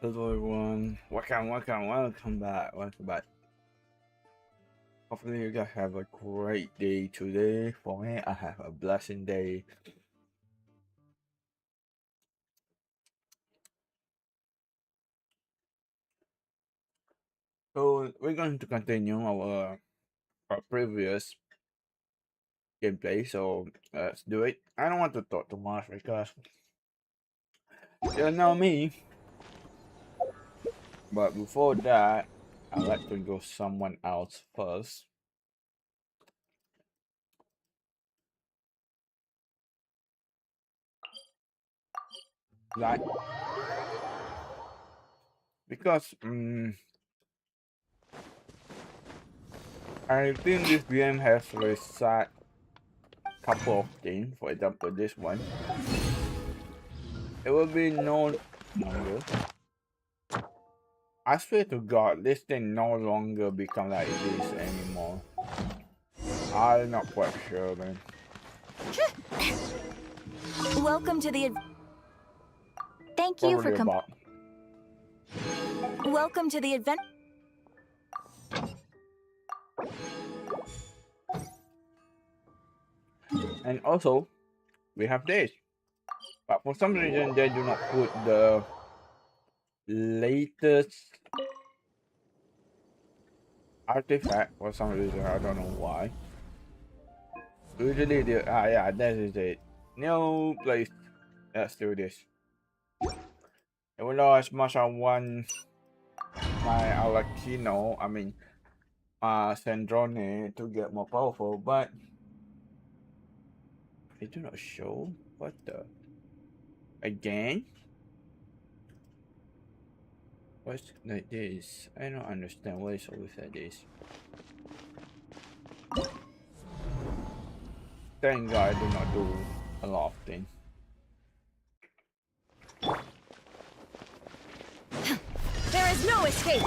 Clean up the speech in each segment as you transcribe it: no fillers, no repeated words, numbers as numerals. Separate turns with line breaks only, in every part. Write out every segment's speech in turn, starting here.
Hello everyone, welcome back. Hopefully you guys have a great day today. For me, I have a blessing day. So we're going to continue our previous gameplay. So let's do it. I don't want to talk too much because you know me. But before that, I'd like to go someone else first. Like because I think this game has reset couple of things. For example, this one. It will be no longer. I swear to God, this thing no longer become like this anymore. I'm not quite sure, man.
Welcome to the. Thank you
Probably
for
about.
Welcome to the event.
And also, we have this. But for some reason, they do not put the latest artifact for some reason. I don't know why. Usually, yeah, that is it. New place. Let's do this. Even though as much I want my Alakino, I mean, Sandrone to get more powerful, but they do not show. What the? Again? What's like this? I don't understand what is always like this. Thank God I do not do a lot of things.
There is no escape.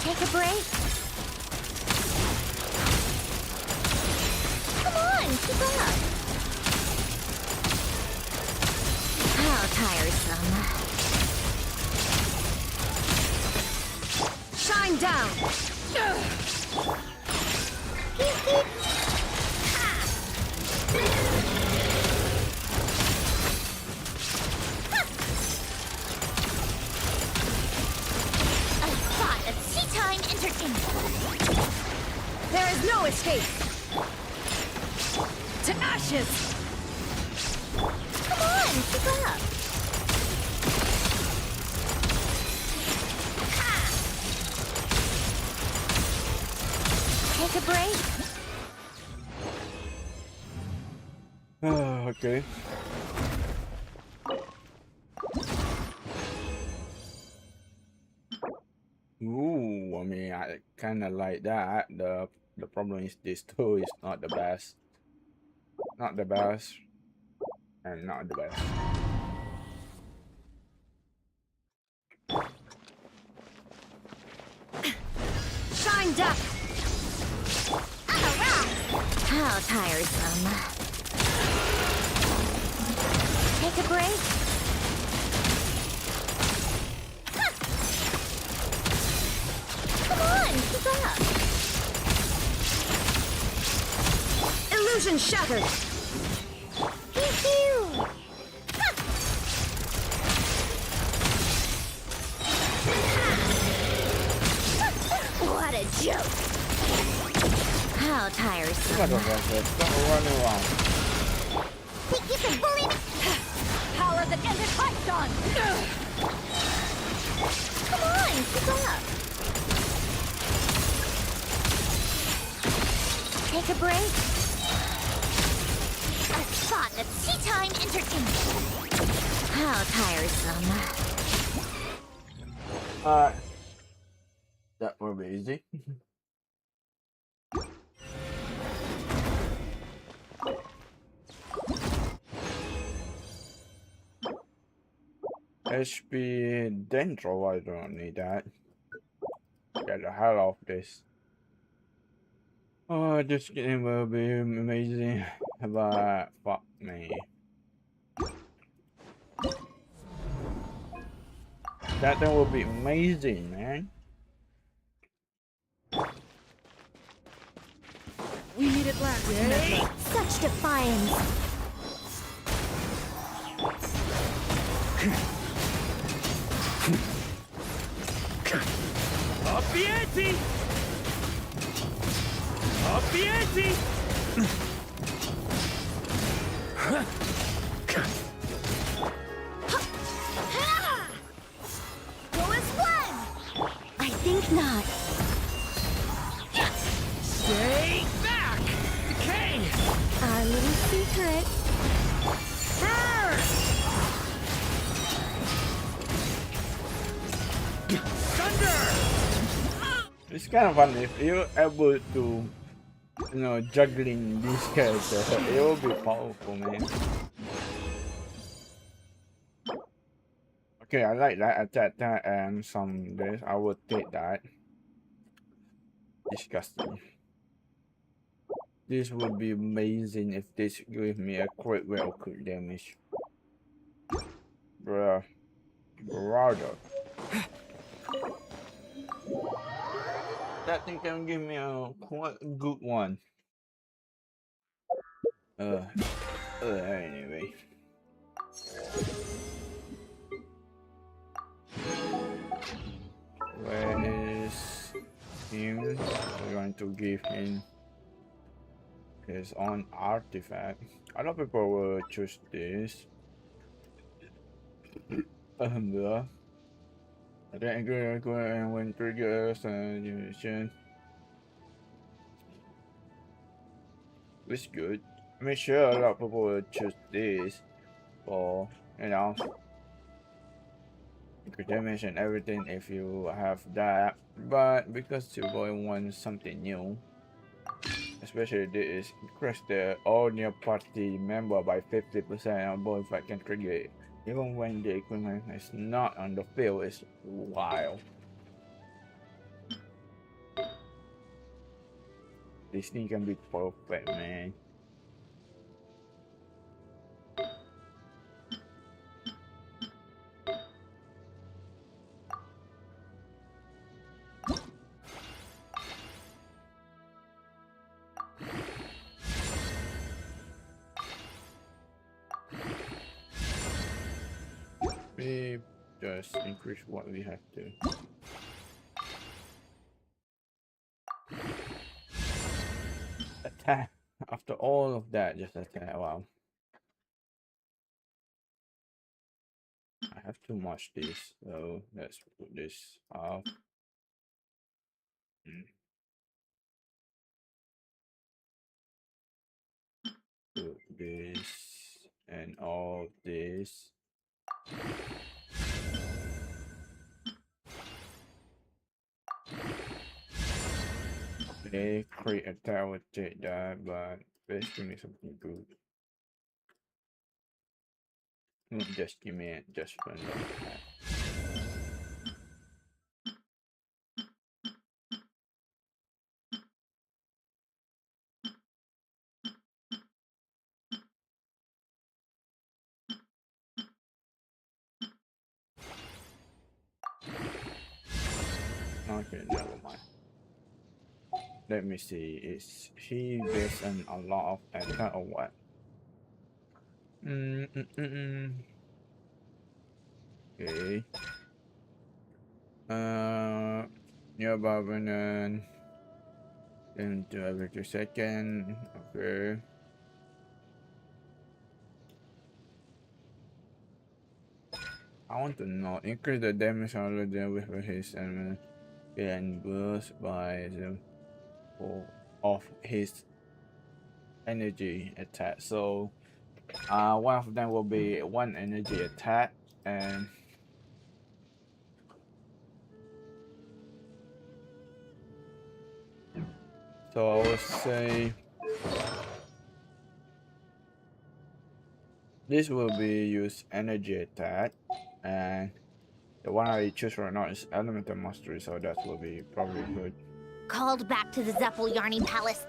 Take a break. Come on, keep up. How tiresome. Shine down. There is no escape! To ashes! Come on, keep up! Take a break?
Okay. Ooh, I mean, I kind of like that. The problem is this too is not the best. Not the best. And not the best.
Shine down! How tiresome. Take a break? Come on, keep up! Illusion shattered! Pew-pew! What a joke! How tiresome.
Don't run around.
You can bully me! Power that ended Python! Come on, keep up! Take a break? A spot of tea time entertainment! How tiresome.
That will be easy. HP Dendro, I don't need that. Get the hell off this. Oh, this game will be amazing, but fuck me. That thing will be amazing, man.
We need it last. Such defiance.
Up the ante! Up the ante!
Go as one. I think not.
Stay back! Decay!
Our little secret.
Burn! Thunder!
It's kind of fun if you're able to, you know, juggling these characters. It will be powerful, man. Okay, I like that. Attack that and some this. I would take that. Disgusting. This would be amazing if this gave me a crit rate of crit damage. Bruh. Brother. That thing can give me a quite good one. Anyway. Where is him? We're going to give him his own artifact. A lot of people will choose this. Yeah. I think go and when triggers and animation. It's good. I mean, sure, a lot of people will choose this for, you know, crit damage and everything if you have that. But because your boy wants something new, especially this increase the all new party member by 50% and both if I can trigger it. Even when the equipment is not on the field, it's wild. This thing can be perfect, man. We just increase what we have to. Attack. After all of that, just attack. Wow. I have too much this, so let's put this off. Put this and all this. They create a tower, take that, but let's give me something good. Just give me it, just run that. Okay, never mind. Let me see. Is he based on a lot of attack or what? Okay. Yeah, Barbanan. Then do every 2 seconds. Okay. I want to know. Increase the damage already with his enemy. And boost by the of his energy attack. So one of them will be one energy attack, and so I would say this will be use energy attack, and the one I choose right now is elemental mastery, so that will be probably good.
Called back to the Yarny Palace.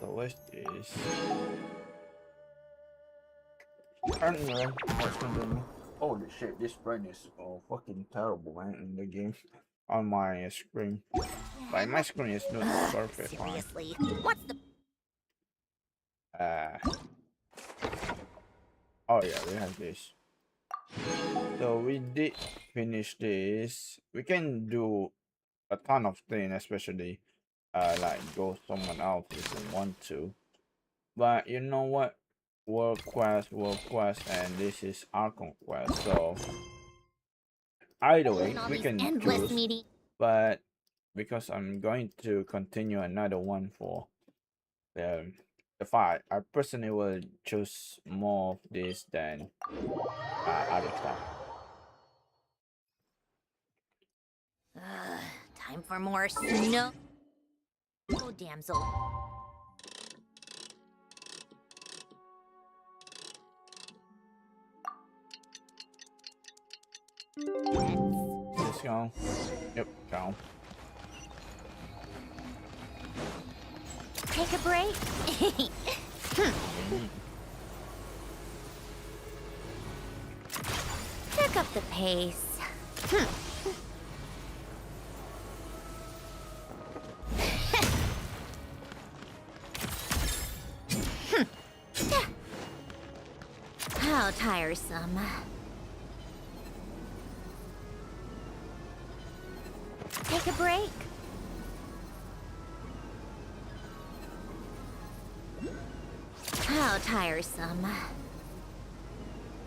So what's this? Anyway, let's continue. Holy shit, this brain is fucking terrible, man, in the game. On my screen. Like, my screen is not perfect, fine.
Seriously, what's the
Uh, oh yeah, we have this. So we did finish this. We can do a ton of things, especially like go someone else if we want to. But you know what? World quest, and this is our conquest. So either way,
all
we
these
can
endless
choose.
meetings?
But because I'm going to continue another one for the fight, I personally will choose more of this than other stuff.
Time for more snow. Oh, damsel.
Let's go. Yep, go.
Take a break. Pick up the pace. How tiresome. Take a break. How tiresome.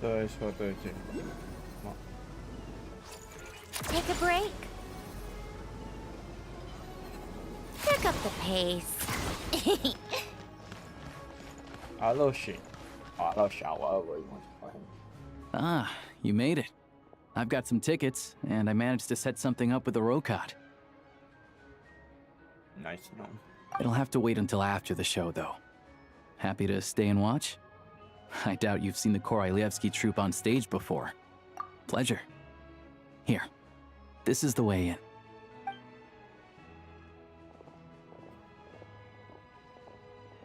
So it's for 13.
Take a break. Pick up the pace.
I love shit. I love shower. Whatever you want to call him.
Ah, you made it. I've got some tickets, and I managed to set something up with the Rokot.
Nice, no.
It'll have to wait until after the show, though. Happy to stay and watch? I doubt you've seen the Korolyevsky troupe on stage before. Pleasure. Here, this is the way in.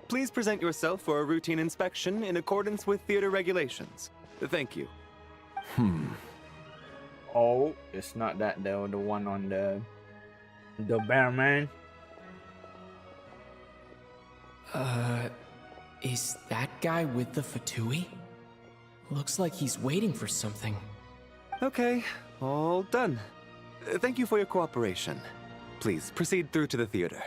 Please present yourself for a routine inspection in accordance with theater regulations. Thank you.
Oh, it's not that the one on the bear man.
Is that guy with the Fatui? Looks like he's waiting for something.
Okay, all done. Thank you for your cooperation. Please proceed through to the theater.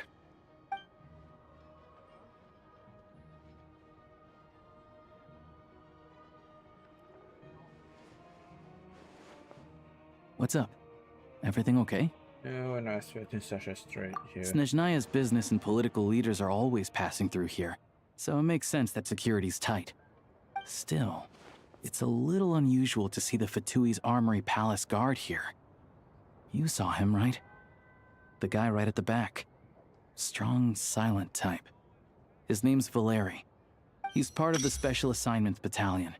What's up? Everything okay?
Yeah, we're not expecting such a straight here.
Snezhnaya's business and political leaders are always passing through here, so it makes sense that security's tight. Still, it's a little unusual to see the Fatui's Armory Palace guard here. You saw him, right? The guy right at the back. Strong, silent type. His name's Valeri. He's part of the Special Assignments Battalion,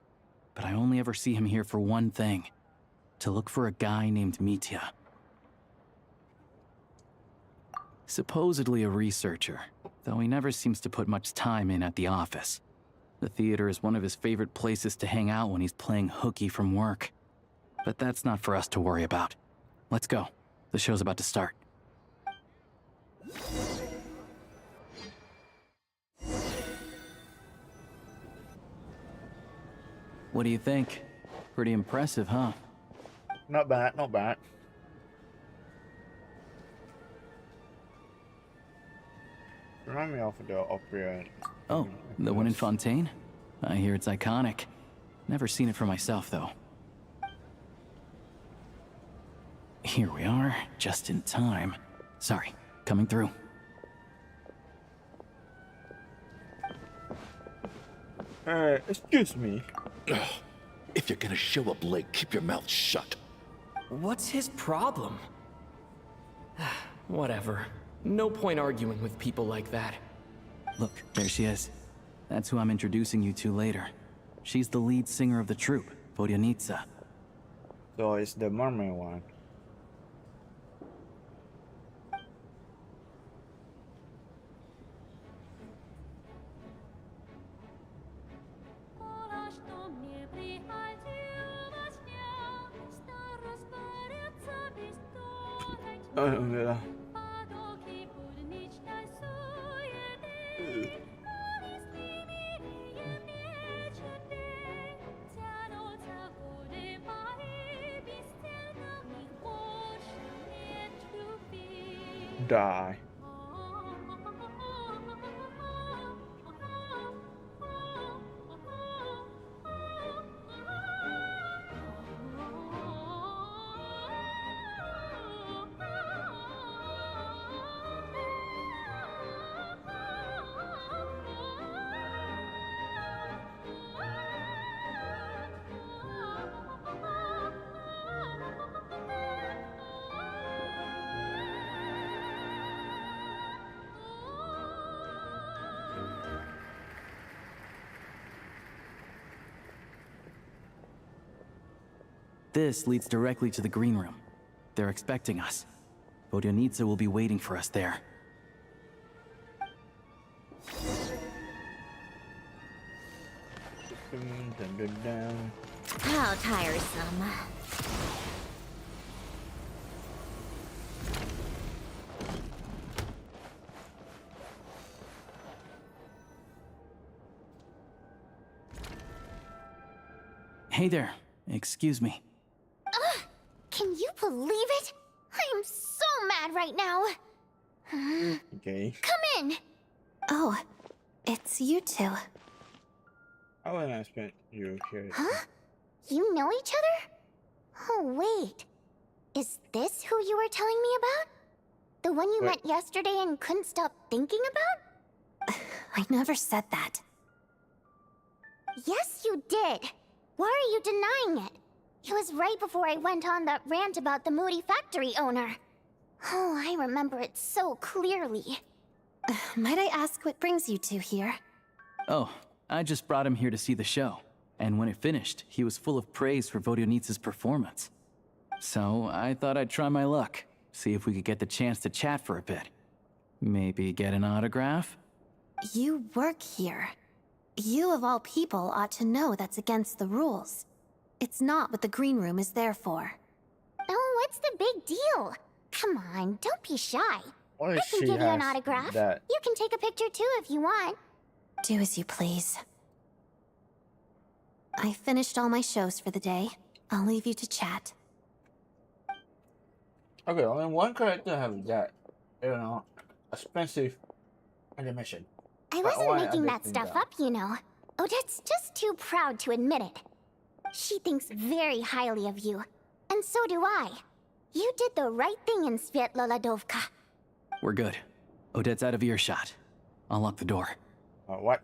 but I only ever see him here for one thing. To look for a guy named Mitya. Supposedly a researcher, though he never seems to put much time in at the office. The theater is one of his favorite places to hang out when he's playing hooky from work. But that's not for us to worry about. Let's go. The show's about to start. What do you think? Pretty impressive, huh?
Not bad, not bad. Remind me of the opera.
Oh, the one in Fontaine? I hear it's iconic. Never seen it for myself, though. Here we are, just in time. Sorry, coming through.
Excuse me.
If you're gonna show up late, keep your mouth shut.
What's his problem? Whatever. No point arguing with people like that.
Look, there she is. That's who I'm introducing you to later. She's the lead singer of the troupe, Vodyanitsa.
So it's the mermaid one. Yeah. Die.
This leads directly to the green room. They're expecting us. Vodyanitsa will be waiting for us there.
Dun, dun, dun.
How tiresome.
Hey there. Excuse me.
Can you believe it? I am so mad right now.
Okay.
Come in. Oh, it's you two.
How would I spent you here?
Huh? You know each other? Oh, wait. Is this who you were telling me about? The one you met yesterday and couldn't stop thinking about? I never said that. Yes, you did. Why are you denying it? It was right before I went on that rant about the moody factory owner. Oh, I remember it so clearly. Might I ask what brings you two here?
Oh, I just brought him here to see the show. And when it finished, he was full of praise for Vodyanitsa's performance. So I thought I'd try my luck, see if we could get the chance to chat for a bit. Maybe get an autograph?
You work here. You of all people ought to know that's against the rules. It's not what the green room is there for. Oh, what's the big deal? Come on, don't be shy.
Why
I
does
can
she
give you an
has
autograph.
that?
You can take a picture too if you want. Do as you please. I finished all my shows for the day. I'll leave you to chat.
Okay, only one character has that, you know, expensive animation.
I
But
wasn't
why
making
I
that
think
stuff
that?
up, you know. Odette's just too proud to admit it. She thinks very highly of you. And so do I. You did the right thing in Svietloladovka.
We're good. Odette's out of earshot. I'll lock the door.
What?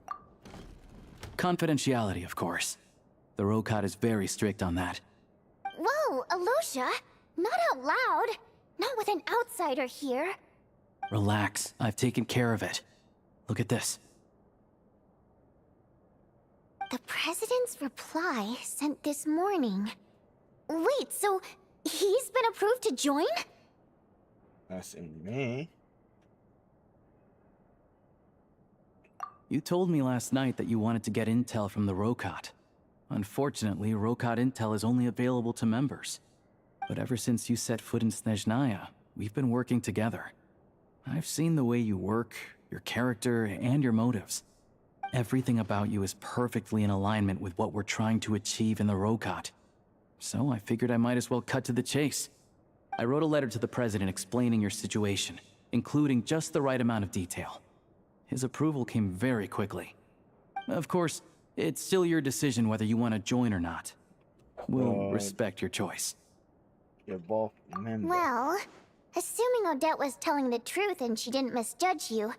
Confidentiality, of course. The Rokat is very strict on that.
Whoa, Alosha! Not out loud! Not with an outsider here.
Relax, I've taken care of it. Look at this.
The President's reply sent this morning. Wait, so he's been approved to join?
That's in me.
You told me last night that you wanted to get intel from the Rokat. Unfortunately, Rokat intel is only available to members. But ever since you set foot in Snezhnaya, we've been working together. I've seen the way you work, your character, and your motives. Everything about you is perfectly in alignment with what we're trying to achieve in the Rokat. So I figured I might as well cut to the chase. I wrote a letter to the President explaining your situation, including just the right amount of detail. His approval came very quickly. Of course, it's still your decision whether you want to join or not. We'll respect your choice.
You're both members.
Well, assuming Odette was telling the truth and she didn't misjudge you,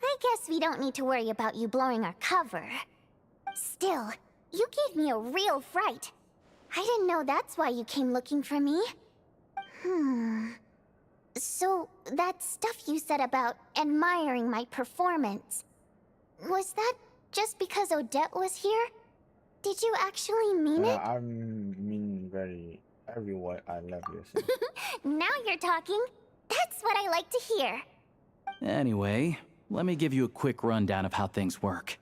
I guess we don't need to worry about you blowing our cover. Still, you gave me a real fright. I didn't know that's why you came looking for me. So, that stuff you said about admiring my performance, was that just because Odette was here? Did you actually mean it?
I mean everyone, I love you. So.
Now you're talking. That's what I like to hear.
Anyway, let me give you a quick rundown of how things work.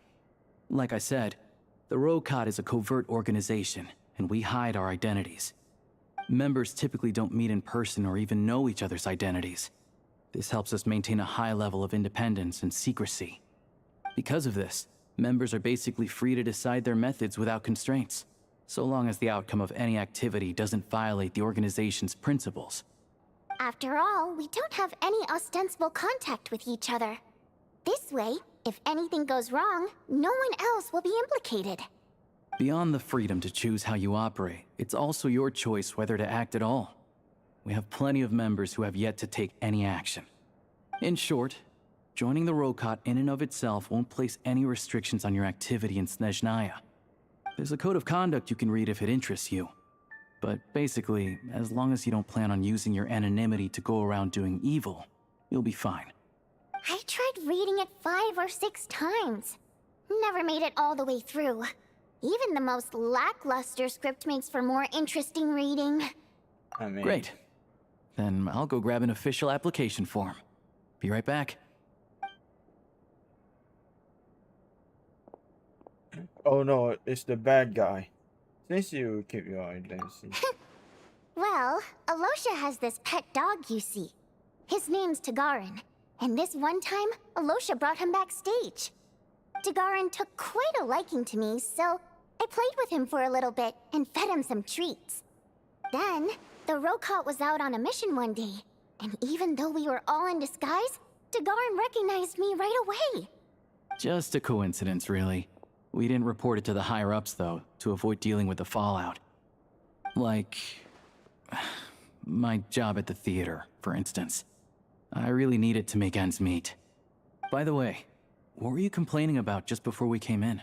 Like I said, the Rokat is a covert organization, and we hide our identities. Members typically don't meet in person or even know each other's identities. This helps us maintain a high level of independence and secrecy. Because of this, members are basically free to decide their methods without constraints, so long as the outcome of any activity doesn't violate the organization's principles.
After all, we don't have any ostensible contact with each other. This way, if anything goes wrong, no one else will be implicated.
Beyond the freedom to choose how you operate, it's also your choice whether to act at all. We have plenty of members who have yet to take any action. In short, joining the Rokot in and of itself won't place any restrictions on your activity in Snezhnaya. There's a code of conduct you can read if it interests you. But basically, as long as you don't plan on using your anonymity to go around doing evil, you'll be fine.
I tried reading it 5 or 6 times. Never made it all the way through. Even the most lackluster script makes for more interesting reading.
I mean,
Great. Then I'll go grab an official application form. Be right back.
Oh no, it's the bad guy. Since you keep your identity.
Well, Alosha has this pet dog, you see. His name's Tagarin, and this one time, Alosha brought him backstage. Tagarin took quite a liking to me, so I played with him for a little bit and fed him some treats. Then, the Rokot was out on a mission one day, and even though we were all in disguise, Tagarin recognized me right away.
Just a coincidence, really. We didn't report it to the higher-ups, though, to avoid dealing with the fallout. Like, my job at the theater, for instance. I really need it to make ends meet. By the way, what were you complaining about just before we came in?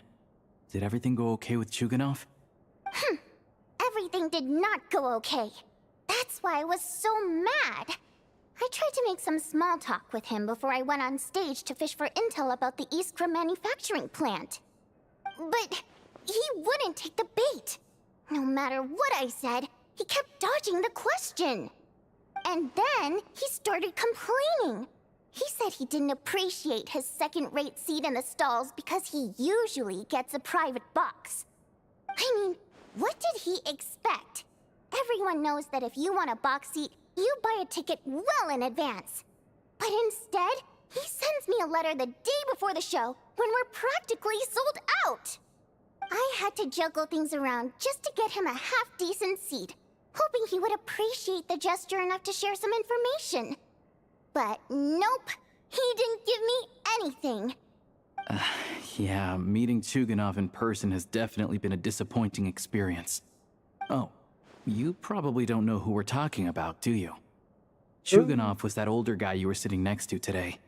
Did everything go okay with Chuganov?
Everything did not go okay. That's why I was so mad. I tried to make some small talk with him before I went on stage to fish for intel about the Iskra manufacturing plant. But he wouldn't take the bait. No matter what I said, he kept dodging the question. And then he started complaining. He said he didn't appreciate his second-rate seat in the stalls because he usually gets a private box. I mean, what did he expect? Everyone knows that if you want a box seat, you buy a ticket well in advance. But instead, he sends me a letter the day before the show when we're practically sold out. I had to juggle things around just to get him a half-decent seat, hoping he would appreciate the gesture enough to share some information. But nope, he didn't give me anything.
Yeah, meeting Chuganov in person has definitely been a disappointing experience. Oh, you probably don't know who we're talking about, do you? Chuganov was that older guy you were sitting next to today.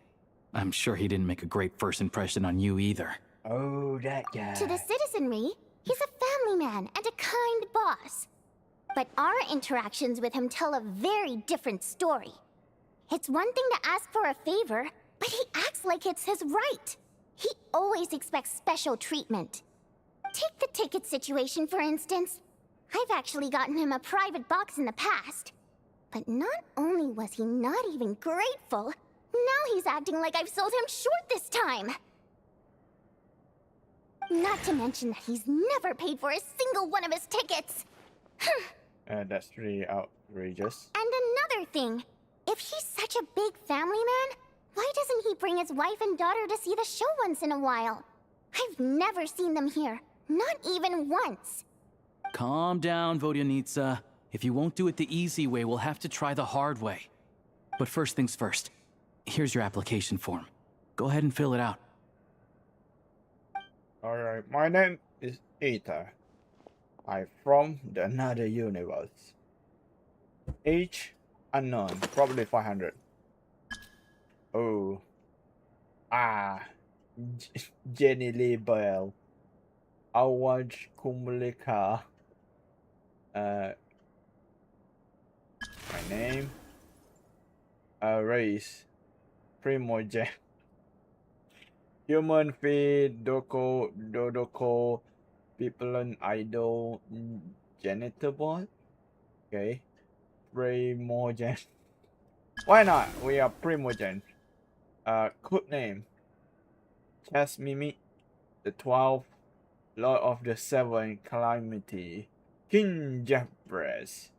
I'm sure he didn't make a great first impression on you either.
Oh, that guy.
To the citizenry, he's a family man and a kind boss. But our interactions with him tell a very different story. It's one thing to ask for a favor, but he acts like it's his right. He always expects special treatment. Take the ticket situation, for instance. I've actually gotten him a private box in the past. But not only was he not even grateful, now he's acting like I've sold him short this time. Not to mention that he's never paid for a single one of his tickets.
That's really outrageous.
And another thing, if he's such a big family man, why doesn't he bring his wife and daughter to see the show once in a while? I've never seen them here, not even once.
Calm down, Vodyanitsa. If you won't do it the easy way, we'll have to try the hard way. But first things first. Here's your application form. Go ahead and fill it out.
Alright, my name is Eta. I'm from the another universe. Age unknown, probably 500. Oh. Jenny Lee Bell. Awaj Kumulika. My name. Race. Primogen. Human feed, Dodoko, people and idol, janitor boy. Okay. Primogen. Why not? We are Primogen. Code name. Chas Mimi, the 12th, Lord of the 7 Calamity, King Jeffres.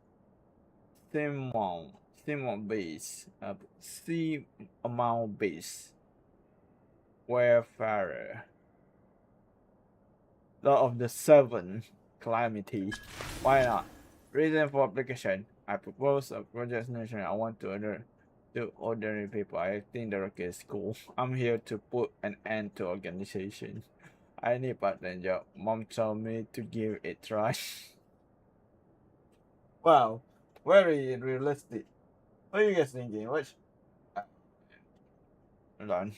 Simon base. Simon base. Wayfarer. Law of the Seven Calamity. Why not? Reason for application. I propose a project nation. I want to ordinary people. I think the rocket is cool. I'm here to put an end to organization. I need part-time job. Mom told me to give it a try. Wow, very realistic. What are you guys thinking? Hold on.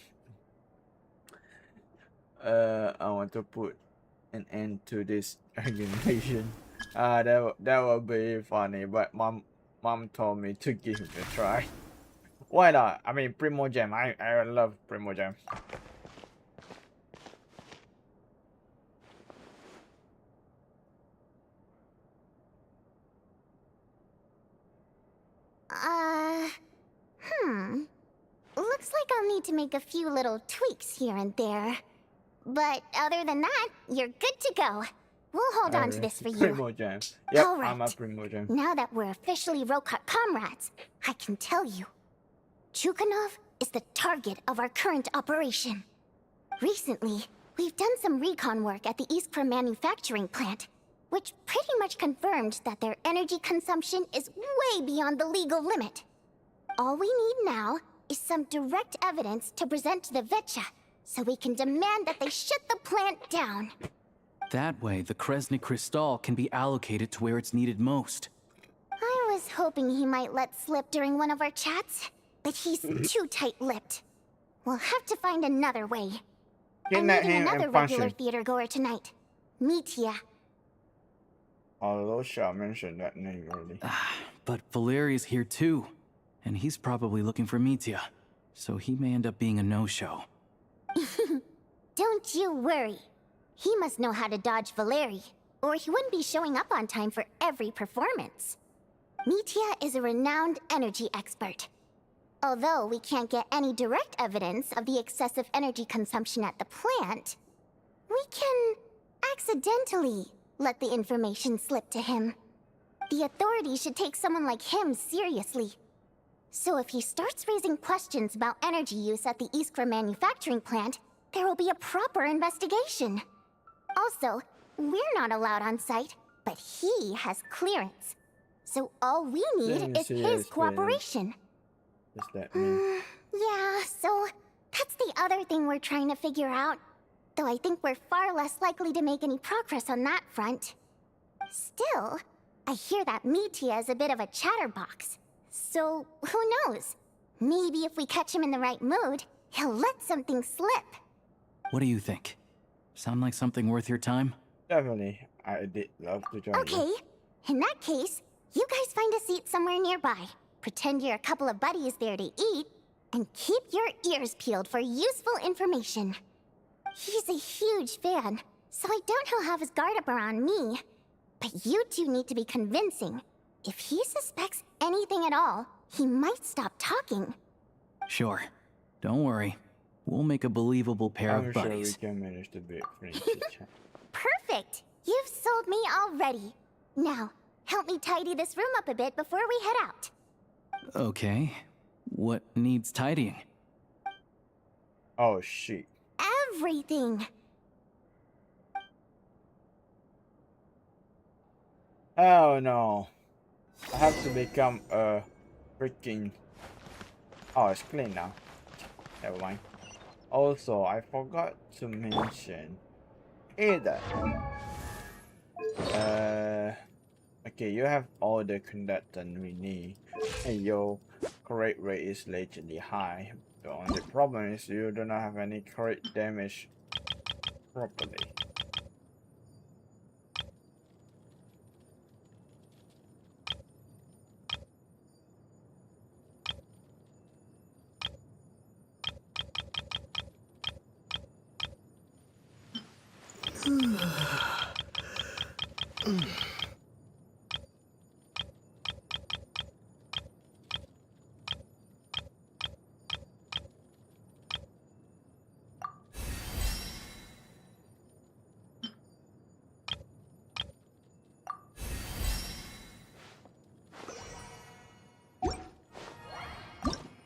I want to put an end to this organization. That would be funny, but mom told me to give it a try. Why not? I mean, Primo Gem. I love Primo Gem.
Looks like I'll need to make a few little tweaks here and there. But other than that, you're good to go. We'll hold on to this for you.
Primo Gem. Yep,
All right.
I'm a Primo Gem.
Now that we're officially Rokart comrades, I can tell you. Chukhanov is the target of our current operation. Recently, we've done some recon work at the Iskra manufacturing plant, which pretty much confirmed that their energy consumption is way beyond the legal limit. All we need now is some direct evidence to present to the Vetcha, so we can demand that they shut the plant down.
That way, the Kresny Crystal can be allocated to where it's needed most.
I was hoping he might let slip during one of our chats, but he's too tight-lipped. We'll have to find another way. I'm meeting another regular theater goer tonight, Mitya.
Although Sha mentioned that name already.
But Valeri's here too, and he's probably looking for Mitya, so he may end up being a no-show.
Don't you worry. He must know how to dodge Valeri, or he wouldn't be showing up on time for every performance. Mitya is a renowned energy expert. Although we can't get any direct evidence of the excessive energy consumption at the plant, we can accidentally let the information slip to him. The authorities should take someone like him seriously. So if he starts raising questions about energy use at the Iskra manufacturing plant, there will be a proper investigation. Also, we're not allowed on site, but he has clearance. So all we need is his cooperation.
What's that mean?
Yeah, so that's the other thing we're trying to figure out. Though I think we're far less likely to make any progress on that front. Still, I hear that Mitya is a bit of a chatterbox. So, who knows? Maybe if we catch him in the right mood, he'll let something slip.
What do you think? Sound like something worth your time?
Definitely. I did love to join
Okay,
you.
in that case, you guys find a seat somewhere nearby. Pretend you're a couple of buddies there to eat, and keep your ears peeled for useful information. He's a huge fan, so I doubt he'll have his guard up around me. But you two need to be convincing. If he suspects anything at all, he might stop talking.
Sure. Don't worry. We'll make a believable pair
I'm
of
sure
buddies.
we can manage to be friends.
Perfect! You've sold me already. Now, help me tidy this room up a bit before we head out.
Okay. What needs tidying?
Oh shit.
Everything!
Oh no. I have to become a freaking... Oh, it's clean now. Never mind. Also, I forgot to mention either. Okay, you have all the conductant we need, and your correct rate is lately high. The only problem is you do not have any correct damage properly.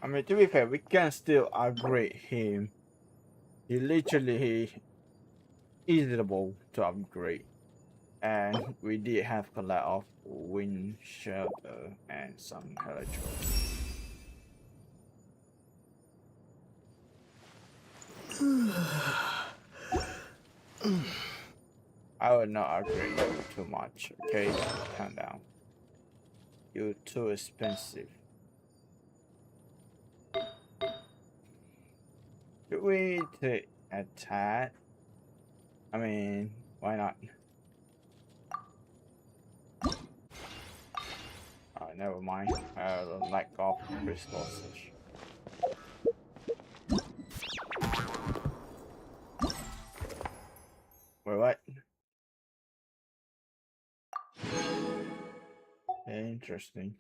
I mean, to be fair, we can still upgrade him. He literally easable to upgrade. And we did have a lot of wind shelter and some electro. I would not upgrade you too much, okay? Calm down. You're too expensive. Should we take a tad? I mean, why not? Oh, never mind. Lack of resources. Wait, what? Interesting.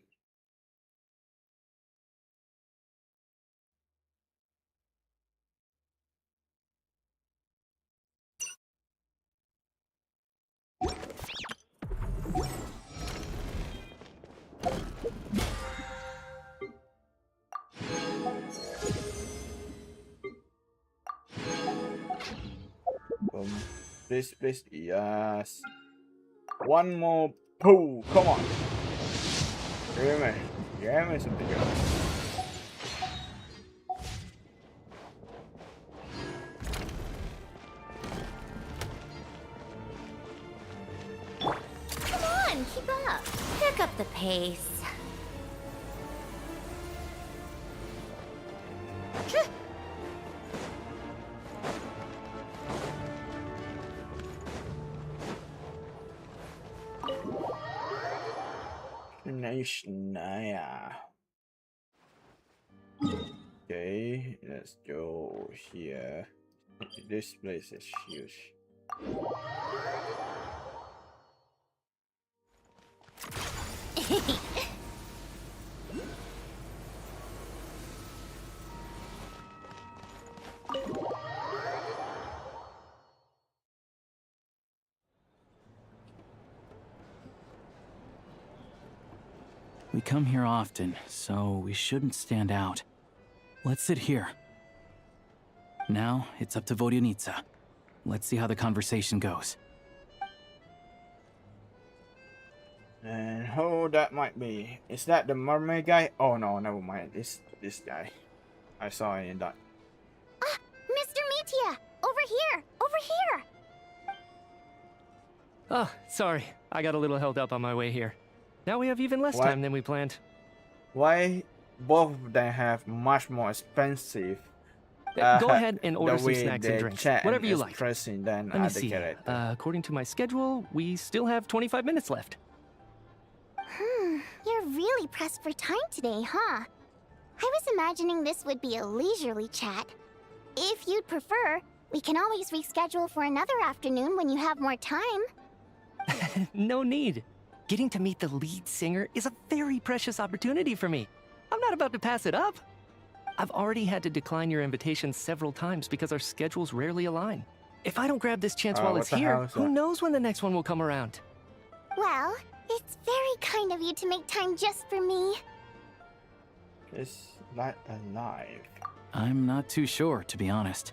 Please, yes. One more pull, come on. Give me something else.
Come on, keep up. Pick up the pace.
Snezhnaya. Okay, let's go here. This place is huge.
We come here often, so we shouldn't stand out. Let's sit here. Now, it's up to Vodyanitsa. Let's see how the conversation goes.
And who that might be? Is that the mermaid guy? Oh no, never mind. It's this guy. I saw it in that.
Ah, Mr. Mitya! Over here! Over here!
Oh, sorry. I got a little held up on my way here. Now we have even less
What?
time than we planned.
Why both of them have much more expensive?
Go ahead and order
the
some
way
snacks
they
and drinks.
chat
Whatever
and
you like.
expressing than
Let me
other
see.
character.
According to my schedule, we still have 25 minutes left.
You're really pressed for time today, huh? I was imagining this would be a leisurely chat. If you'd prefer, we can always reschedule for another afternoon when you have more time.
No need. Getting to meet the lead singer is a very precious opportunity for me. I'm not about to pass it up. I've already had to decline your invitation several times because our schedules rarely align. If I don't grab this chance while
what
it's
the hell
here,
is
who
that?
knows when the next one will come around?
Well, it's very kind of you to make time just for me.
Is that alive?
I'm not too sure, to be honest.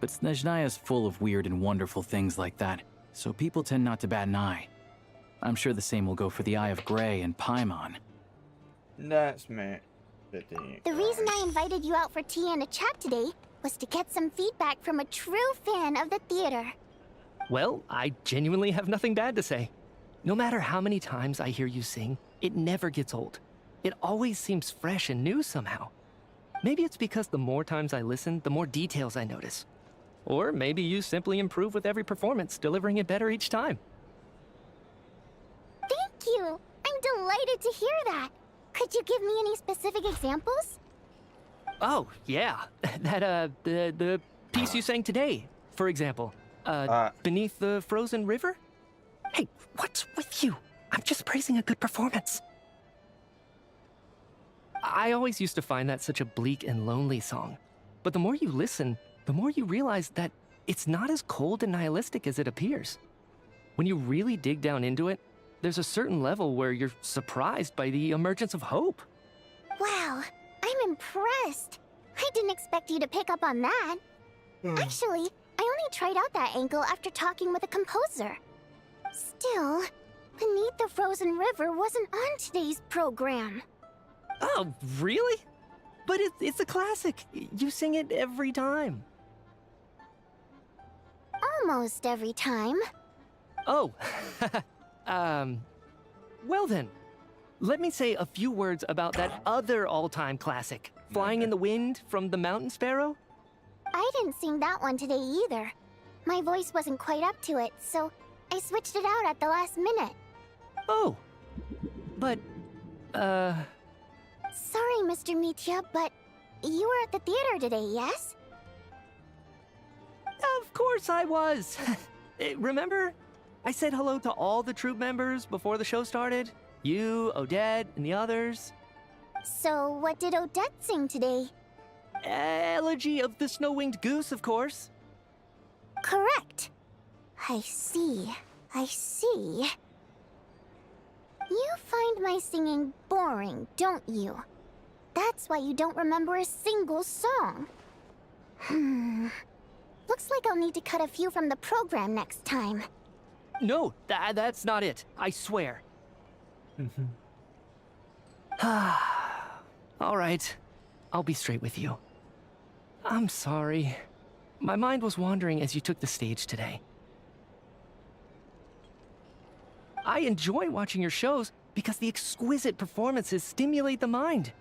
But Snezhnaya is full of weird and wonderful things like that, so people tend not to bat an eye. I'm sure the same will go for the Eye of Grey and Paimon.
That's me.
The reason I invited you out for tea and a chat today was to get some feedback from a true fan of the theater.
Well, I genuinely have nothing bad to say. No matter how many times I hear you sing, it never gets old. It always seems fresh and new somehow. Maybe it's because the more times I listen, the more details I notice. Or maybe you simply improve with every performance, delivering it better each time.
Thank you! I'm delighted to hear that. Could you give me any specific examples?
Oh, yeah. The piece you sang today, for example. Beneath the Frozen River? Hey, what's with you? I'm just praising a good performance. I always used to find that such a bleak and lonely song. But the more you listen, the more you realize that it's not as cold and nihilistic as it appears. When you really dig down into it, there's a certain level where you're surprised by the emergence of hope.
Wow, I'm I'm impressed. I didn't expect you to pick up on that. Actually, I only tried out that ankle after talking with a composer. Still, Beneath the Frozen River wasn't on today's program.
Oh, really? But it's a classic. You sing it every time.
Almost every time.
Oh, well then. Let me say a few words about that other all-time classic, Flying in the Wind from the Mountain Sparrow.
I didn't sing that one today either. My voice wasn't quite up to it, so I switched it out at the last minute.
Oh, but,
Sorry, Mr. Mitya, but you were at the theater today, yes?
of course I was. Remember? I said hello to all the troupe members before the show started. You, Odette, and the others.
So, what did Odette sing today?
Elegy of the Snow-Winged Goose, of course.
Correct. I see. I see. You find my singing boring, don't you? That's why you don't remember a single song. Looks like I'll need to cut a few from the program next time.
No, that's not it. I swear. All right. I'll be straight with you. I'm sorry. My mind was wandering as you took the stage today. I enjoy watching your shows because the exquisite performances stimulate the mind.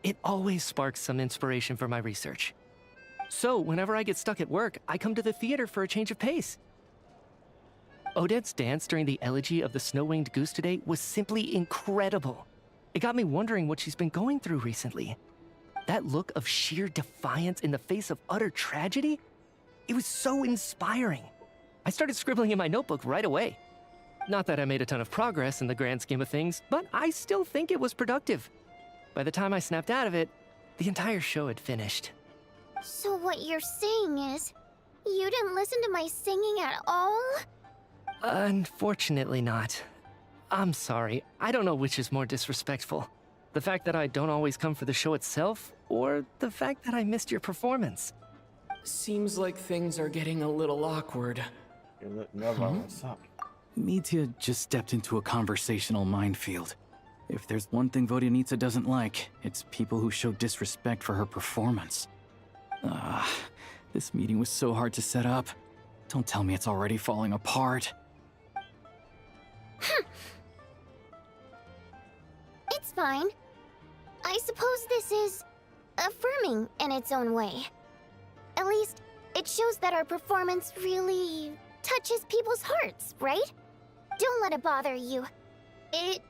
It always sparks some inspiration for my research. So, whenever I get stuck at work, I come to the theater for a change of pace. Odette's dance during the Elegy of the Snow-Winged Goose today was simply incredible. It got me wondering what she's been going through recently. That look of sheer defiance in the face of utter tragedy? It was so inspiring. I started scribbling in my notebook right away. Not that I made a ton of progress in the grand scheme of things, but I still think it was productive. By the time I snapped out of it, the entire show had finished.
So what you're saying is, you didn't listen to my singing at all?
Unfortunately not. I'm sorry, I don't know which is more disrespectful. The fact that I don't always come for the show itself, or the fact that I missed your performance.
Seems like things are getting a little awkward.
You look nervous. What's up?
Mitya just stepped into a conversational minefield. If there's one thing Vodyanitsa doesn't like, it's people who show disrespect for her performance. This meeting was so hard to set up. Don't tell me it's already falling apart.
It's fine. I suppose this is affirming in its own way. At least, it shows that our performance really touches people's hearts, right? Don't let it bother you. It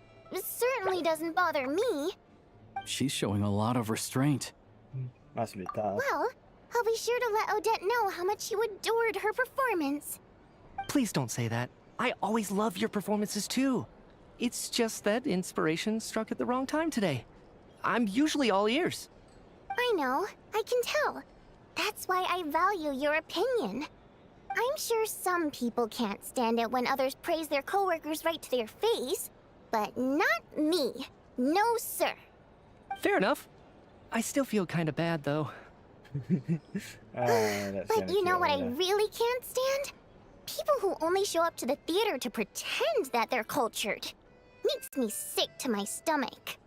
certainly doesn't bother me.
She's showing a lot of restraint.
Must be tough.
Well, I'll be sure to let Odette know how much you adored her performance.
Please don't say that. I always love your performances too. It's just that inspiration struck at the wrong time today. I'm usually all ears.
I know, I can tell. That's why I value your opinion. I'm sure some people can't stand it when others praise their coworkers right to their face, but not me. No, sir.
Fair enough. I still feel kind of bad though.
But you know what I really can't stand? People who only show up to the theater to pretend that they're cultured. Makes me sick to my stomach.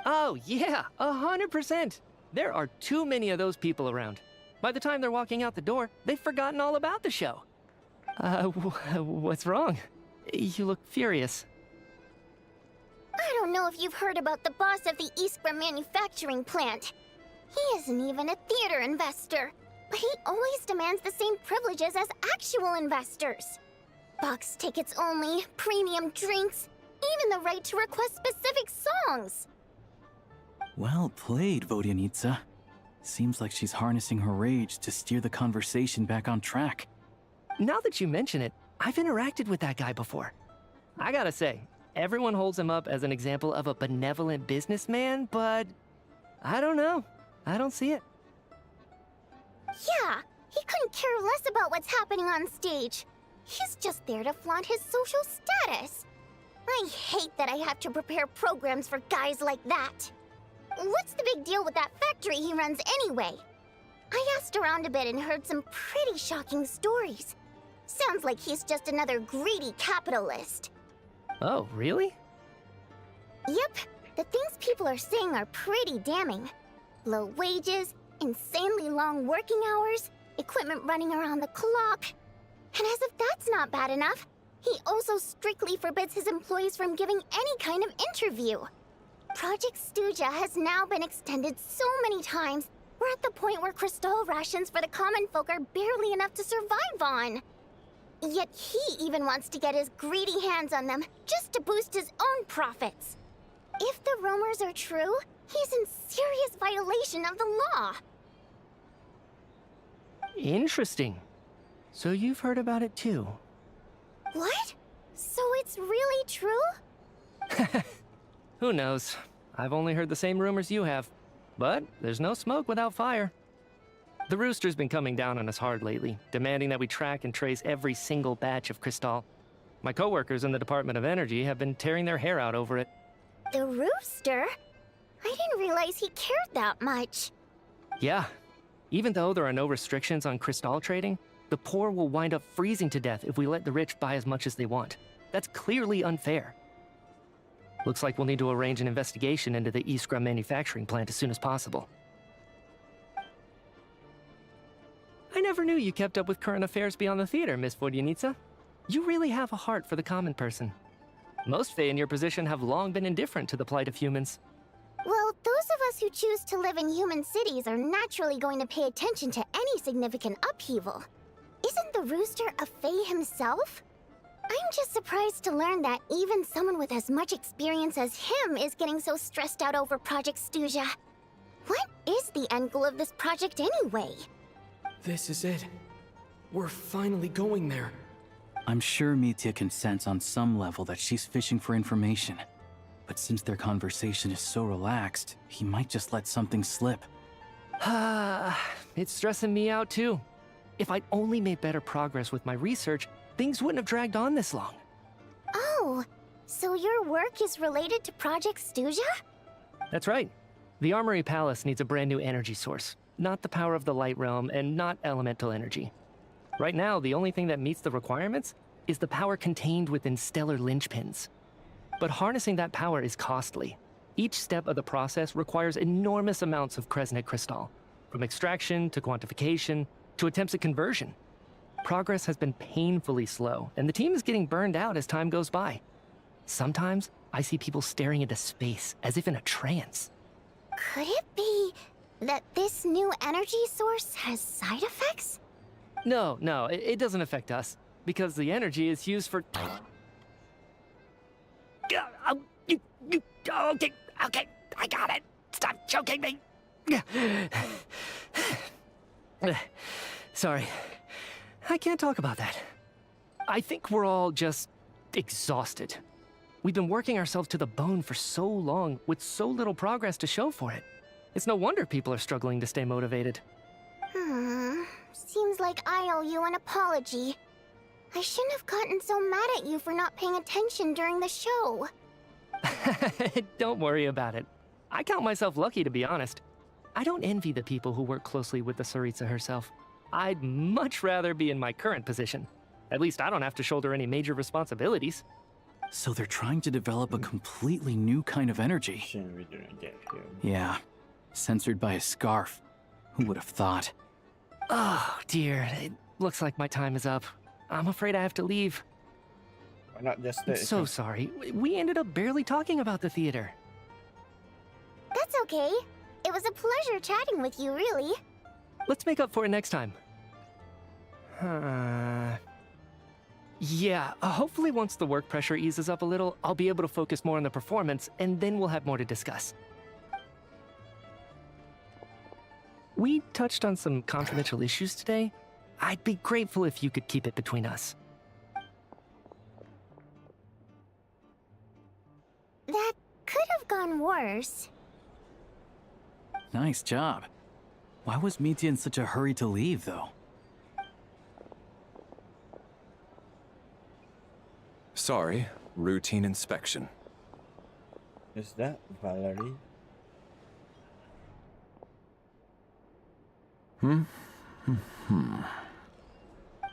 Oh yeah, 100%. There are too many of those people around. By the time they're walking out the door, they've forgotten all about the show. What's wrong? You look furious.
I don't know if you've heard about the boss of the Iskra manufacturing plant. He isn't even a theater investor, but he always demands the same privileges as actual investors. Box tickets only, premium drinks, even the right to request specific songs.
Well played, Vodyanitsa. Seems like she's harnessing her rage to steer the conversation back on track.
Now that you mention it, I've interacted with that guy before. I gotta say, everyone holds him up as an example of a benevolent businessman, but I don't know. I don't see it.
Yeah, he couldn't care less about what's happening on stage. He's just there to flaunt his social status. I hate that I have to prepare programs for guys like that. What's the big deal with that fact factory he runs anyway? I asked around a bit and heard some pretty shocking stories. Sounds like he's just another greedy capitalist.
Oh, really?
Yep, the things people are saying are pretty damning. Low wages, insanely long working hours, equipment running around the clock. And as if that's not bad enough, he also strictly forbids his employees from giving any kind of interview. Project Stuja has now been extended so many times, we're at the point where crystal rations for the common folk are barely enough to survive on. Yet he even wants to get his greedy hands on them just to boost his own profits. If the rumors are true, he's in serious violation of the law.
Interesting. So you've heard about it too?
What? So it's really true?
Who knows? I've only heard the same rumors you have. But there's no smoke without fire. The Rooster's been coming down on us hard lately, demanding that we track and trace every single batch of Crystal. My coworkers in the Department of Energy have been tearing their hair out over it.
The Rooster? I didn't realize he cared that much.
Yeah. Even though there are no restrictions on Crystal trading, the poor will wind up freezing to death if we let the rich buy as much as they want. That's clearly unfair. Looks like we'll need to arrange an investigation into the Iskra manufacturing plant as soon as possible. I never knew you kept up with current affairs beyond the theater, Miss Vodyanica. You really have a heart for the common person. Most Fae in your position have long been indifferent to the plight of humans.
Well, those of us who choose to live in human cities are naturally going to pay attention to any significant upheaval. Isn't the Rooster a Fae himself? I'm just surprised to learn that even someone with as much experience as him is getting so stressed out over Project Stuja. What is the end goal of this project anyway?
This is it. We're finally going there.
I'm sure Mitya can sense on some level that she's fishing for information. But since their conversation is so relaxed, he might just let something slip.
It's stressing me out too. If I'd only made better progress with my research, things wouldn't have dragged on this long.
Oh, so your work is related to Project Stuja?
That's right. The Armory Palace needs a brand new energy source. Not the power of the Light Realm, and not elemental energy. Right now, the only thing that meets the requirements is the power contained within stellar linchpins. But harnessing that power is costly. Each step of the process requires enormous amounts of Kresnik crystal, from extraction to quantification to attempts at conversion. Progress has been painfully slow, and the team is getting burned out as time goes by. Sometimes, I see people staring into space, as if in a trance.
Could it be that this new energy source has side effects?
No, it doesn't affect us, because the energy is used for... Okay, I got it. Stop choking me. Sorry, I can't talk about that. I think we're all just exhausted. We've been working ourselves to the bone for so long with so little progress to show for it. It's no wonder people are struggling to stay motivated.
Seems like I owe you an apology. I shouldn't have gotten so mad at you for not paying attention during the show.
Don't worry about it. I count myself lucky, to be honest. I don't envy the people who work closely with the Tsaritsa herself. I'd much rather be in my current position. At least I don't have to shoulder any major responsibilities.
So they're trying to develop a completely new kind of energy.
Shouldn't be doing that here.
Yeah, censored by a scarf. Who would have thought?
Oh, dear. It looks like my time is up. I'm afraid I have to leave.
Why not just
I'm so sorry. We ended up barely talking about the theater.
That's okay. It was a pleasure chatting with you, really.
Let's make up for it next time. Yeah, hopefully once the work pressure eases up a little, I'll be able to focus more on the performance, and then we'll have more to discuss. We touched on some confidential issues today. I'd be grateful if you could keep it between us.
That could have gone worse.
Nice job. Why was Mitya in such a hurry to leave, though?
Sorry, routine inspection.
Is that Valerie?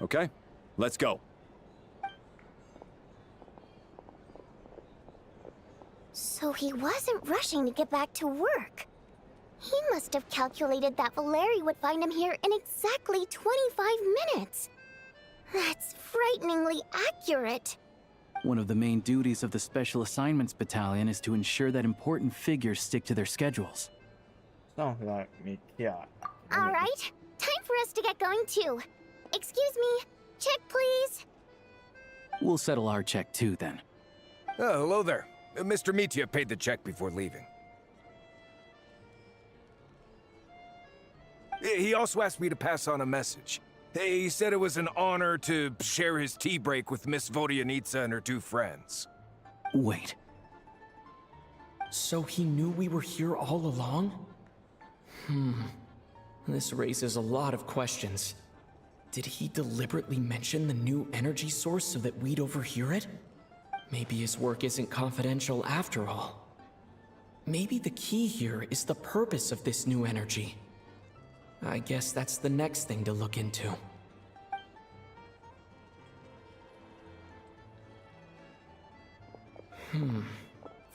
Okay, let's go.
So he wasn't rushing to get back to work. He must have calculated that Valeri would find him here in exactly 25 minutes. That's frighteningly accurate.
One of the main duties of the Special Assignments Battalion is to ensure that important figures stick to their schedules.
Sounds like me, yeah.
All right, time for us to get going too. Excuse me, check please.
We'll settle our check too then.
Oh, hello there. Mr. Mitya paid the check before leaving. He also asked me to pass on a message. He said it was an honor to share his tea break with Miss Vodyanitsa and her two friends.
Wait.
So he knew we were here all along? This raises a lot of questions. Did he deliberately mention the new energy source so that we'd overhear it? Maybe his work isn't confidential after all. Maybe the key here is the purpose of this new energy. I guess that's the next thing to look into.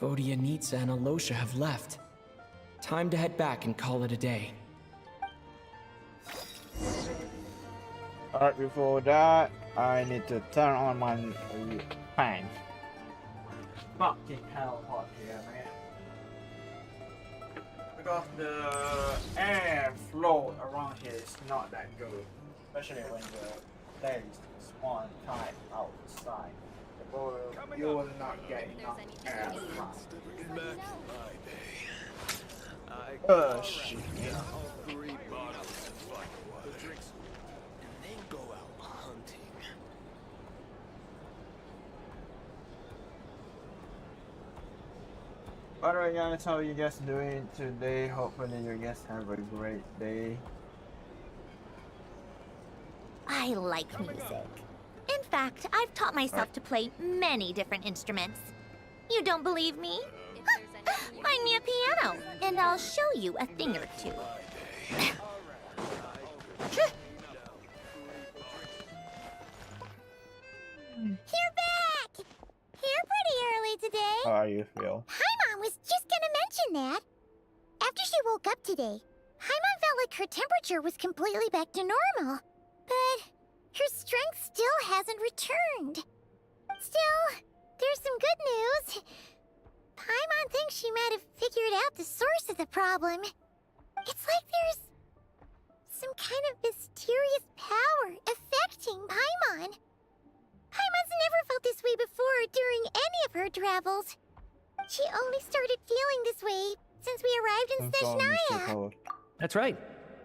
Vodyanitsa and Alosha have left. Time to head back and call it a day.
Alright, before that, I need to turn on my fan. Fucking hell hot here, man. Because the air flow around here is not that good. Especially when the day is one time outside. You will not get enough air flow. Oh shit. By the way guys, how are you guys doing today? Hopefully you guys have a great day.
I like music. In fact, I've taught myself to play many different instruments. You don't believe me? Find me a piano, and I'll show you a thing or two.
You're back! Here pretty early today.
How are you feel?
Paimon was just gonna mention that. After she woke up today, Paimon felt like her temperature was completely back to normal. But her strength still hasn't returned. Still, there's some good news. Paimon thinks she might have figured out the source of the problem. It's like there's some kind of mysterious power affecting Paimon. Paimon's never felt this way before during any of her travels. She only started feeling this way since we arrived in Snezhnaya.
That's right.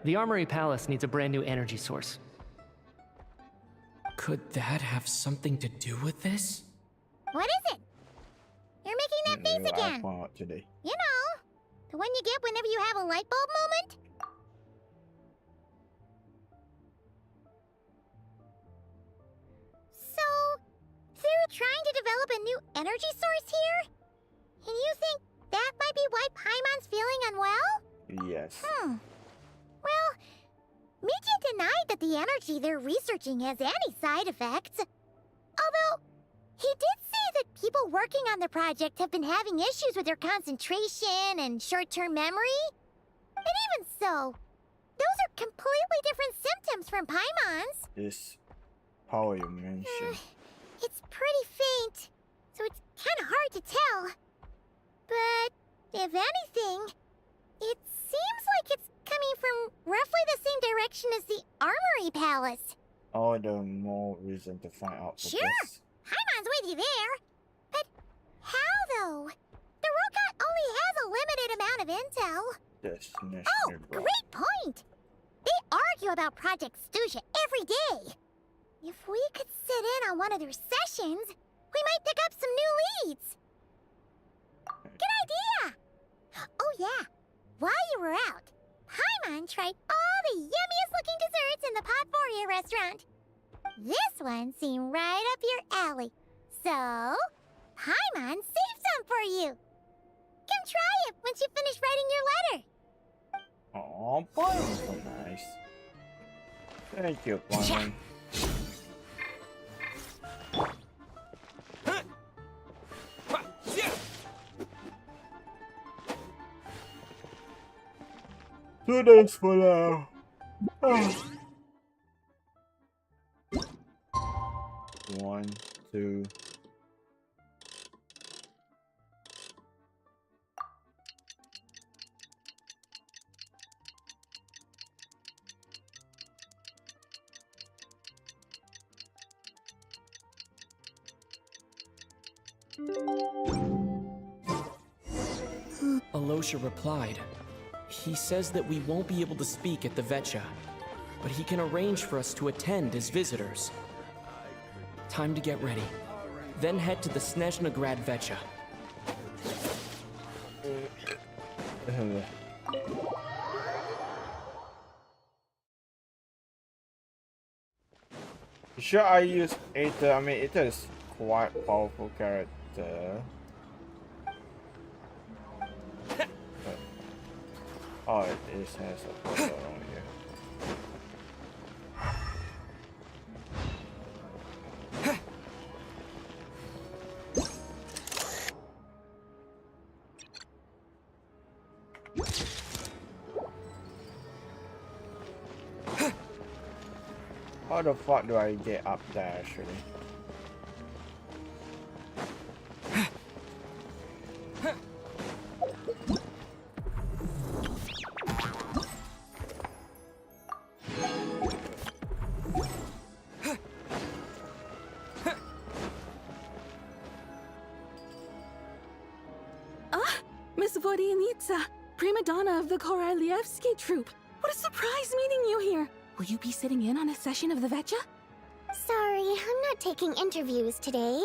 The Armory Palace needs a brand new energy source.
Could that have something to do with this?
What is it? You're making that face again.
Today.
You know, the one you get whenever you have a light bulb moment? So, they're trying to develop a new energy source here? And you think that might be why Paimon's feeling unwell?
Yes.
Well, Mitya denied that the energy they're researching has any side effects. Although, he did say that people working on the project have been having issues with their concentration and short-term memory. And even so, those are completely different symptoms from Paimon's.
This power you mentioned.
It's pretty faint, so it's kind of hard to tell. But, if anything, it seems like it's coming from roughly the same direction as the Armory Palace.
All the more reason to find out.
Sure, Paimon's with you there. But how, though? The robot only has a limited amount of intel. Oh, great point! They argue about Project Stuja every day. If we could sit in on one of their sessions, we might pick up some new leads. Good idea! Oh yeah, while you were out, Paimon tried all the yummiest looking desserts in the Potpourri restaurant. This one seemed right up your alley. So, Paimon saved some for you. Come try it once you finish writing your letter.
Oh, Paimon's so nice. Thank you, Paimon. Two days for now. One, two.
Alosha replied. He says that we won't be able to speak at the Vetcha, but he can arrange for us to attend as visitors. Time to get ready. Then head to the Snezhnaya Vetcha.
Sure, I use Aether. I mean, Aether is quite powerful character. Oh, it has a portal on here. How the fuck do I get up there, actually?
Miss Vodyanitsa, prima donna of the Koralievsky troupe. What a surprise meeting you here. Will you be sitting in on a session of the Vetcha?
Sorry, I'm not taking interviews today.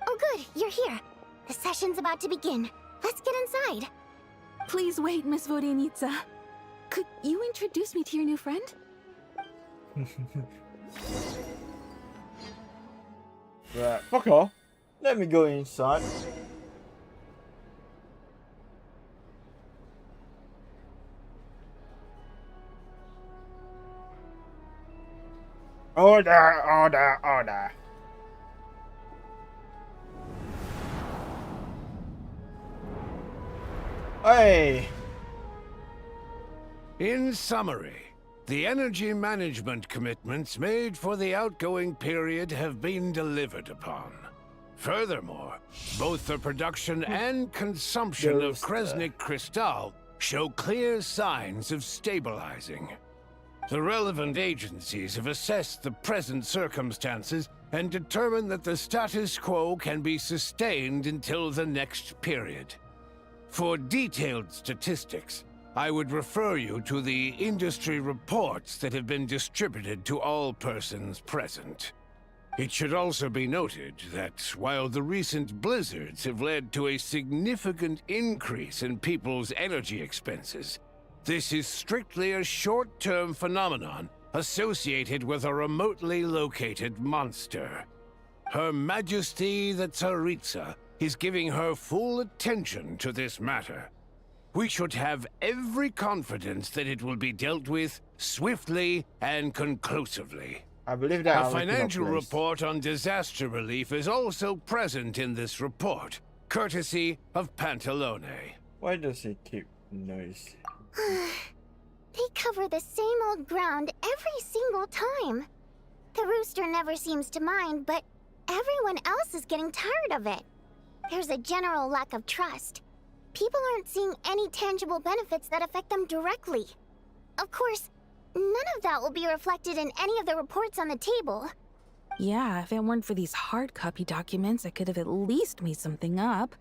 Oh good, you're here. The session's about to begin. Let's get inside.
Please wait, Miss Vodyanitsa. Could you introduce me to your new friend?
Right, fuck off. Let me go inside. Order, order, order. Hey!
In summary, the energy management commitments made for the outgoing period have been delivered upon. Furthermore, both the production and consumption of Kresnik Crystal show clear signs of stabilizing. The relevant agencies have assessed the present circumstances and determined that the status quo can be sustained until the next period. For detailed statistics, I would refer you to the industry reports that have been distributed to all persons present. It should also be noted that while the recent blizzards have led to a significant increase in people's energy expenses, this is strictly a short-term phenomenon associated with a remotely located monster. Her Majesty the Tsaritsa is giving her full attention to this matter. We should have every confidence that it will be dealt with swiftly and conclusively.
I believe that
A financial report on disaster relief is also present in this report, courtesy of Pantalone.
Why does he keep noise?
They cover the same old ground every single time. The rooster never seems to mind, but everyone else is getting tired of it. There's a general lack of trust. People aren't seeing any tangible benefits that affect them directly. Of course, none of that will be reflected in any of the reports on the table.
Yeah, if it weren't for these hard copy documents, I could have at least made something up.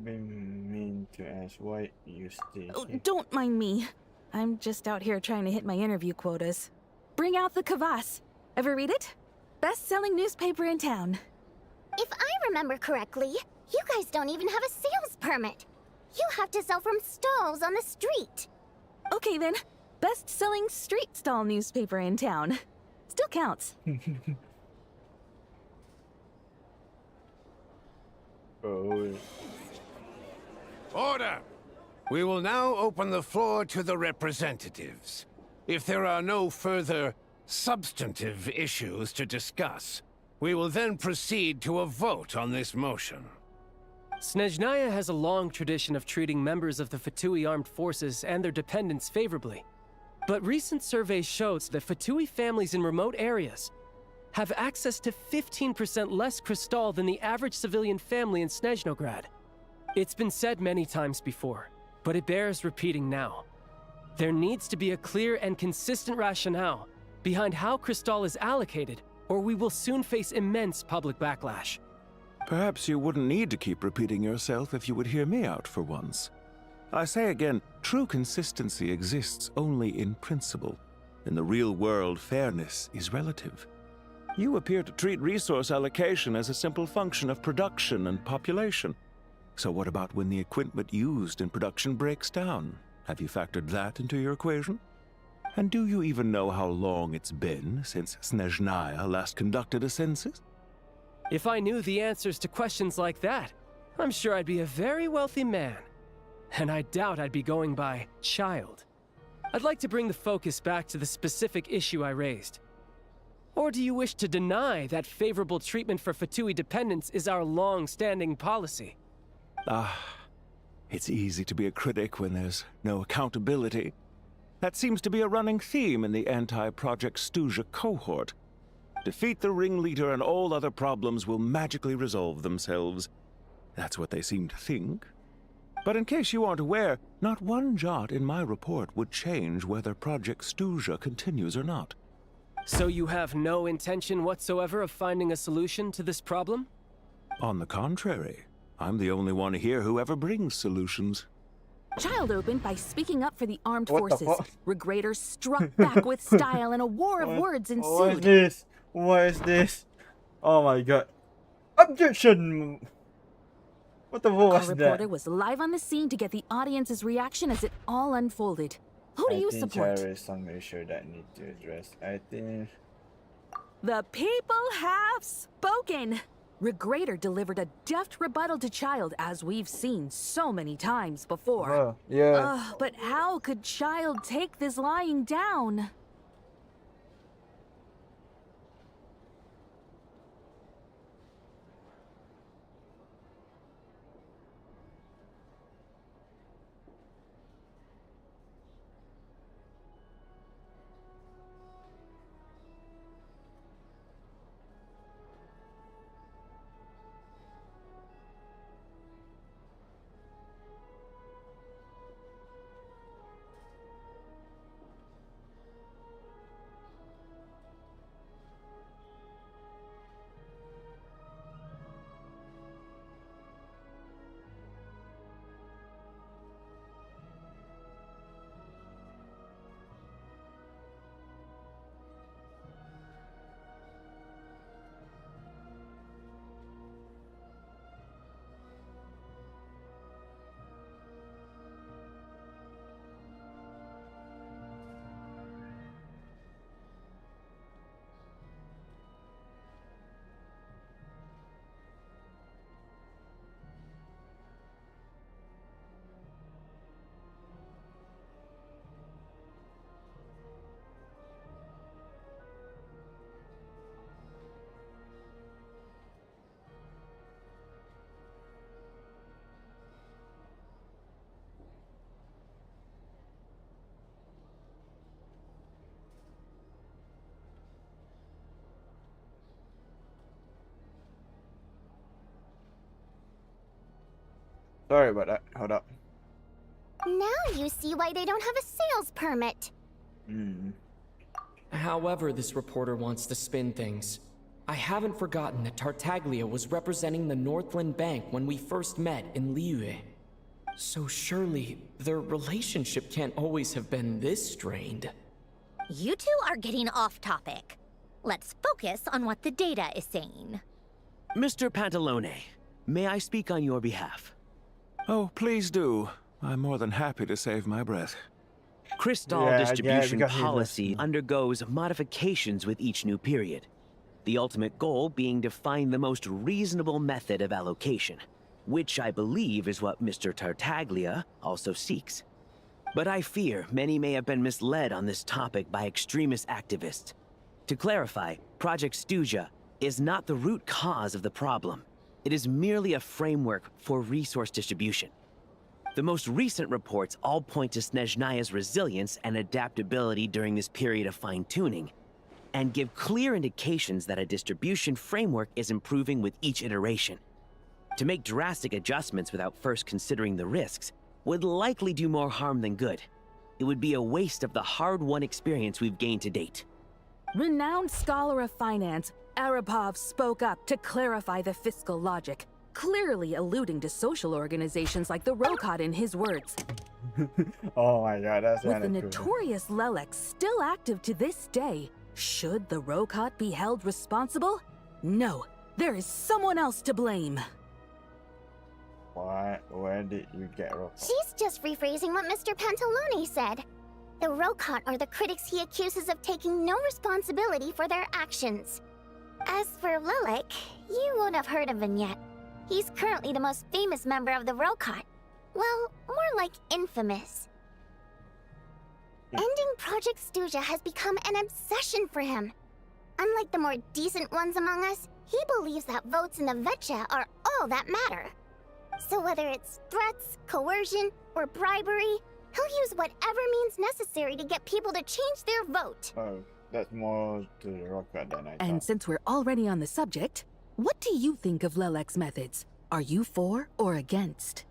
Been mean to ask why you stay.
Oh, don't mind me. I'm just out here trying to hit my interview quotas. Bring out the Kvass. Ever read it? Best-selling newspaper in town.
If I remember correctly, you guys don't even have a sales permit. You have to sell from stalls on the street.
Okay then, best-selling street stall newspaper in town. Still counts.
Oh.
Order! We will now open the floor to the representatives. If there are no further substantive issues to discuss. We will then proceed to a vote on this motion.
Snezhnaya has a long tradition of treating members of the Fatui armed forces and their dependents favorably. But recent surveys shows that Fatui families in remote areas have access to 15% less crystal than the average civilian family in Snezhnograd. It's been said many times before, but it bears repeating now. There needs to be a clear and consistent rationale behind how crystal is allocated, or we will soon face immense public backlash.
Perhaps you wouldn't need to keep repeating yourself if you would hear me out for once. I say again, true consistency exists only in principle. In the real world, fairness is relative. You appear to treat resource allocation as a simple function of production and population. So what about when the equipment used in production breaks down? Have you factored that into your equation? And do you even know how long it's been since Snezhnaya last conducted a census?
If I knew the answers to questions like that, I'm sure I'd be a very wealthy man. And I doubt I'd be going by child. I'd like to bring the focus back to the specific issue I raised. Or do you wish to deny that favorable treatment for Fatui dependents is our long-standing policy?
It's easy to be a critic when there's no accountability. That seems to be a running theme in the anti-Project Stuja cohort. Defeat the ringleader and all other problems will magically resolve themselves. That's what they seem to think. But in case you aren't aware, not one jot in my report would change whether Project Stuja continues or not.
So you have no intention whatsoever of finding a solution to this problem?
On the contrary, I'm the only one here who ever brings solutions.
Child opened by speaking up for the armed
What the
forces.
fuck?
Regrator struck back with style and a war of words
What is
ensued.
this? What is this? Oh my god. Objection! What the fuck
Our
was
reporter
that?
was live on the scene to get the audience's reaction as it all unfolded. Who do you support?
There is some issue that need to address. I think...
The people have spoken! Regrator delivered a deft rebuttal to Child, as we've seen so many times before.
Oh, yeah.
But how could Child take this lying down?
Sorry about that. Hold up.
Now you see why they don't have a sales permit.
However this reporter wants to spin things, I haven't forgotten that Tartaglia was representing the Northland Bank when we first met in Liyue. So surely, their relationship can't always have been this strained.
You two are getting off topic. Let's focus on what the data is saying.
Mr. Pantalone, may I speak on your behalf?
Oh, please do. I'm more than happy to save my breath.
Crystal distribution policy undergoes modifications with each new period. The ultimate goal being to find the most reasonable method of allocation, which I believe is what Mr. Tartaglia also seeks. But I fear many may have been misled on this topic by extremist activists, To clarify, Project Stuja is not the root cause of the problem. It is merely a framework for resource distribution. The most recent reports all point to Snezhnaya's resilience and adaptability during this period of fine-tuning, and give clear indications that a distribution framework is improving with each iteration. To make drastic adjustments without first considering the risks would likely do more harm than good. It would be a waste of the hard-won experience we've gained to date.
Renowned scholar of finance, Arapov spoke up to clarify the fiscal logic, clearly alluding to social organizations like the Rokot in his words.
Oh my god, that's
With the notorious Lelek still active to this day, should the Rokot be held responsible? No, there is someone else to blame.
Why? Where did you get Rokot?
She's just rephrasing what Mr. Pantalone said. The Rokot are the critics he accuses of taking no responsibility for their actions. As for Lelek, you won't have heard of him yet. He's currently the most famous member of the Rokot. Well, more like infamous. Ending Project Stuja has become an obsession for him. Unlike the more decent ones among us, he believes that votes in the Vetcha are all that matter. So whether it's threats, coercion, or bribery, he'll use whatever means necessary to get people to change their vote.
Oh, that's more to the Rokot than I thought.
And since we're already on the subject, what do you think of Lelek's methods? Are you for or against?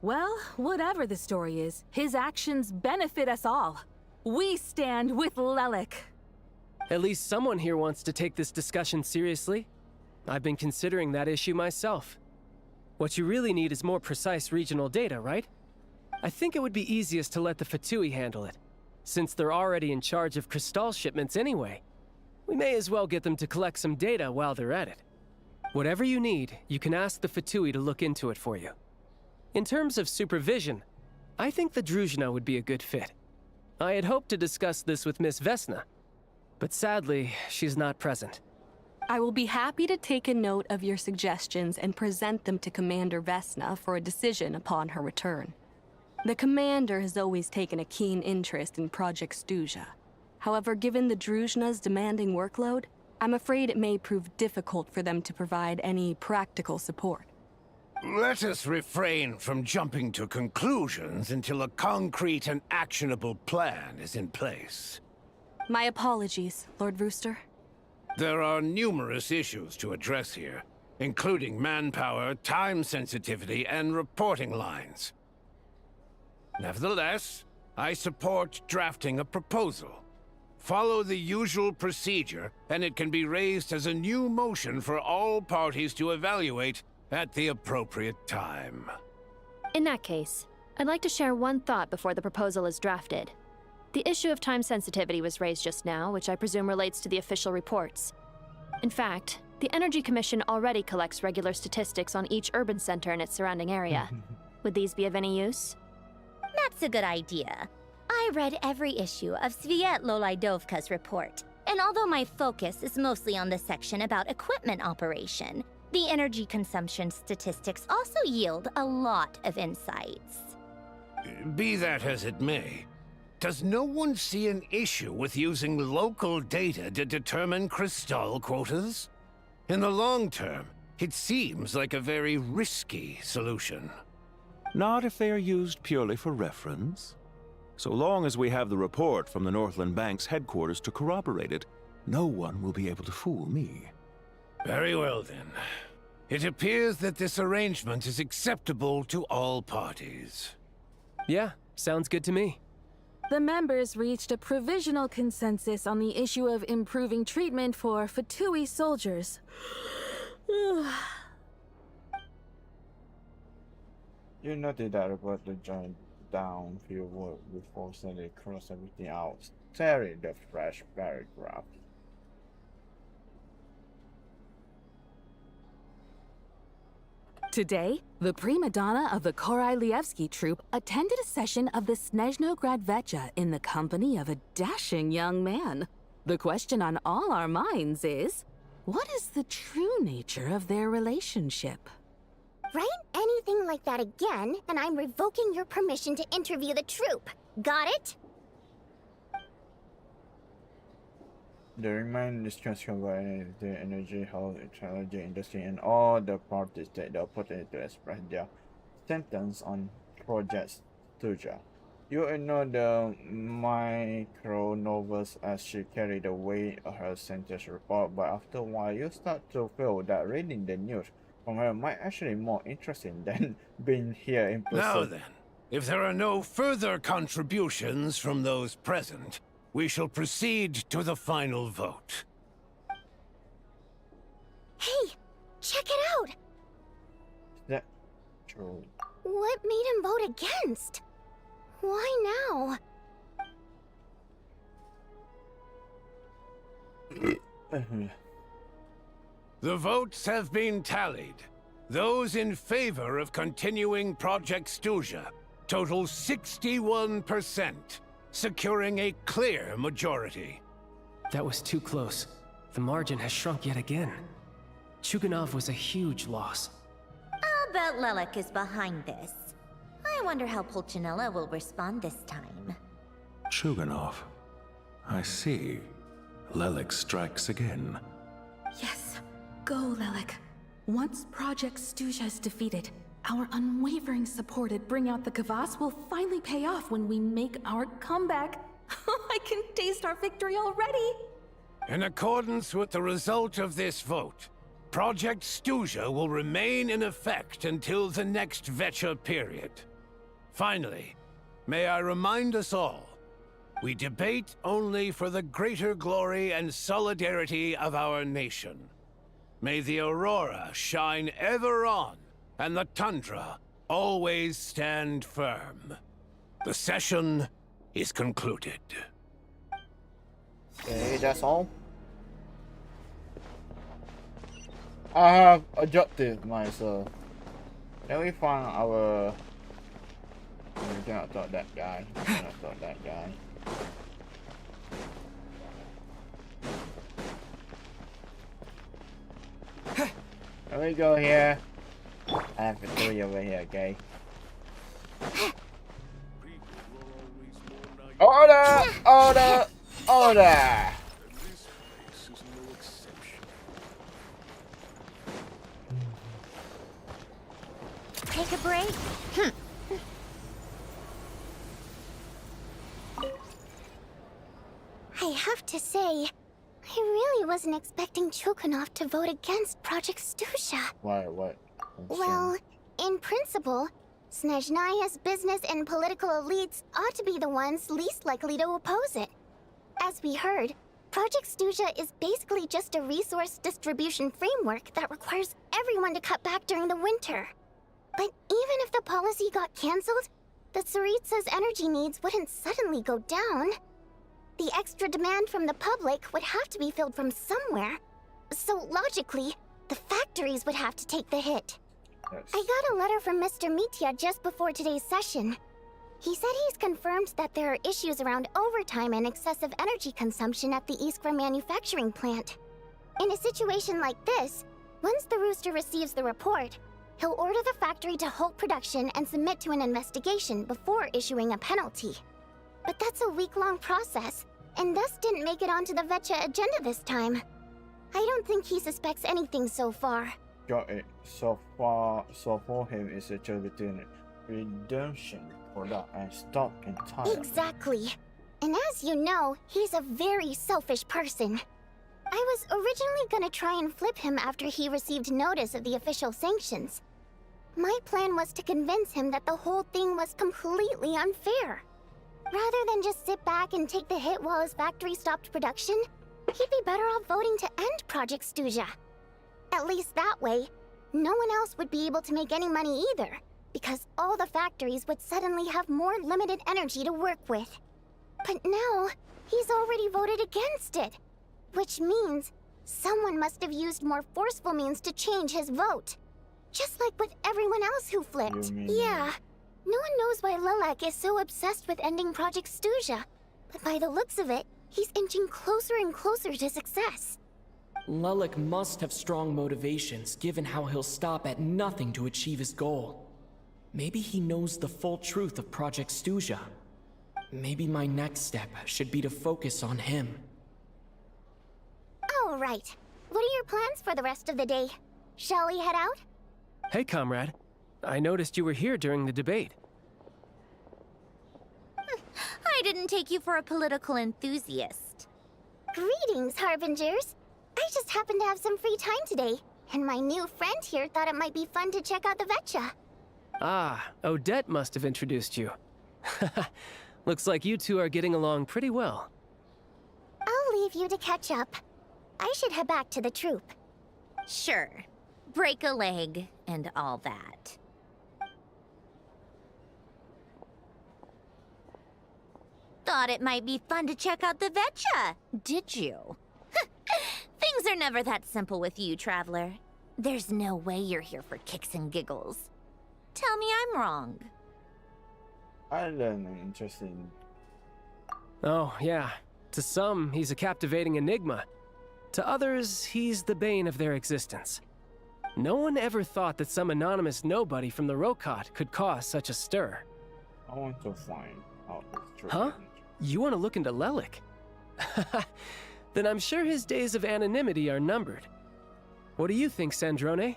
Well, whatever the story is, his actions benefit us all. We stand with Lelek.
At least someone here wants to take this discussion seriously. I've been considering that issue myself. What you really need is more precise regional data, right? I think it would be easiest to let the Fatui handle it, since they're already in charge of Crystal shipments anyway. We may as well get them to collect some data while they're at it. Whatever you need, you can ask the Fatui to look into it for you. In terms of supervision, I think the Druzhna would be a good fit. I had hoped to discuss this with Miss Vesna, but sadly, she's not present.
I will be happy to take a note of your suggestions and present them to Commander Vesna for a decision upon her return. The Commander has always taken a keen interest in Project Stuja. However, given the Druzhna's demanding workload, I'm afraid it may prove difficult for them to provide any practical support.
Let us refrain from jumping to conclusions until a concrete and actionable plan is in place.
My apologies, Lord Rooster.
There are numerous issues to address here, including manpower, time sensitivity, and reporting lines. Nevertheless, I support drafting a proposal. Follow the usual procedure, and it can be raised as a new motion for all parties to evaluate at the appropriate time.
In that case, I'd like to share one thought before the proposal is drafted. The issue of time sensitivity was raised just now, which I presume relates to the official reports. In fact, the Energy Commission already collects regular statistics on each urban center and its surrounding area. Would these be of any use?
That's a good idea. I read every issue of Sviet Laidovka's report, and although my focus is mostly on the section about equipment operation, the energy consumption statistics also yield a lot of insights.
Be that as it may, does no one see an issue with using local data to determine Crystal quotas? In the long term, it seems like a very risky solution.
Not if they are used purely for reference. So long as we have the report from the Northland Bank's headquarters to corroborate it, no one will be able to fool me.
Very well then. It appears that this arrangement is acceptable to all parties.
Yeah, sounds good to me.
The members reached a provisional consensus on the issue of improving treatment for Fatui soldiers.
You noted that about the giant downfield work before sending across everything else. Tearing the fresh paragraph.
Today, the prima donna of the Korailievsky troupe attended a session of the Snezhnograd Vetcha in the company of a dashing young man. The question on all our minds is, what is the true nature of their relationship?
Write anything like that again, and I'm revoking your permission to interview the troupe. Got it?
The remain distrust combine the energy, health, technology industry, and all the parties take the opportunity to express their sentence on Project Stuja. You ignore the micro-novels as she carried away her sentence report, but after a while you start to feel that reading the news from her might actually be more interesting than being here in person.
Now then, if there are no further contributions from those present, we shall proceed to the final vote.
Hey, check it out!
That true.
What made him vote against? Why now?
The votes have been tallied. Those in favor of continuing Project Stuja total 61%, securing a clear majority.
That was too close. The margin has shrunk yet again. Chuganov was a huge loss.
I'll bet Lelek is behind this. I wonder how Pulcinella will respond this time.
Chuganov. I see. Lelek strikes again.
Yes. Go, Lelek. Once Project Stuja is defeated, our unwavering support at Bring Out the Kvass will finally pay off when we make our comeback. I can taste our victory already!
In accordance with the result of this vote, Project Stuja will remain in effect until the next Vecha period. Finally, may I remind us all, we debate only for the greater glory and solidarity of our nation. May the aurora shine ever on, and the tundra always stand firm. The session is concluded.
Okay, that's all. I have objective myself. Then we find our... We cannot talk that guy. We cannot talk that guy. There we go here. I have to throw you over here, okay? Order! Order! Order!
Take a break? I have to say, I really wasn't expecting Chuganov to vote against Project Stuja.
Why? What?
Well, in principle, Snezhnaya's business and political elites ought to be the ones least likely to oppose it. As we heard, Project Stuja is basically just a resource distribution framework that requires everyone to cut back during the winter. But even if the policy got cancelled, the Tsaritsa's energy needs wouldn't suddenly go down. The extra demand from the public would have to be filled from somewhere. So logically, the factories would have to take the hit.
Yes.
I got a letter from Mr. Mitya just before today's session. He said he's confirmed that there are issues around overtime and excessive energy consumption at the Iskra manufacturing plant. In a situation like this, once the Rooster receives the report, he'll order the factory to halt production and submit to an investigation before issuing a penalty. But that's a week-long process, and thus didn't make it onto the Vecha agenda this time. I don't think he suspects anything so far.
Got it. So for him, it's a choice between redemption product and stock entirely.
Exactly. And as you know, he's a very selfish person. I was originally gonna try and flip him after he received notice of the official sanctions. My plan was to convince him that the whole thing was completely unfair. Rather than just sit back and take the hit while his factory stopped production, he'd be better off voting to end Project Stuja. At least that way, no one else would be able to make any money either, because all the factories would suddenly have more limited energy to work with. But now, he's already voted against it, which means someone must have used more forceful means to change his vote. Just like with everyone else who flipped. Yeah. No one knows why Lelek is so obsessed with ending Project Stuja, but by the looks of it, he's inching closer and closer to success.
Lelek must have strong motivations, given how he'll stop at nothing to achieve his goal. Maybe he knows the full truth of Project Stuja. Maybe my next step should be to focus on him.
Alright. What are your plans for the rest of the day? Shall we head out?
Hey, comrade. I noticed you were here during the debate.
I didn't take you for a political enthusiast.
Greetings, Harbingers. I just happened to have some free time today, and my new friend here thought it might be fun to check out the Vetcha.
Ah, Odette must have introduced you. Looks like you two are getting along pretty well.
I'll leave you to catch up. I should head back to the troop.
Sure. Break a leg and all that. Thought it might be fun to check out the Vetcha, did you? Things are never that simple with you, Traveler. There's no way you're here for kicks and giggles. Tell me I'm wrong.
I learned an interesting.
Oh, yeah. To some, he's a captivating enigma. To others, he's the bane of their existence. No one ever thought that some anonymous nobody from the Rokot could cause such a stir.
I want to find out this truth.
Huh? You want to look into Lelik? Then I'm sure his days of anonymity are numbered. What do you think, Sandrone?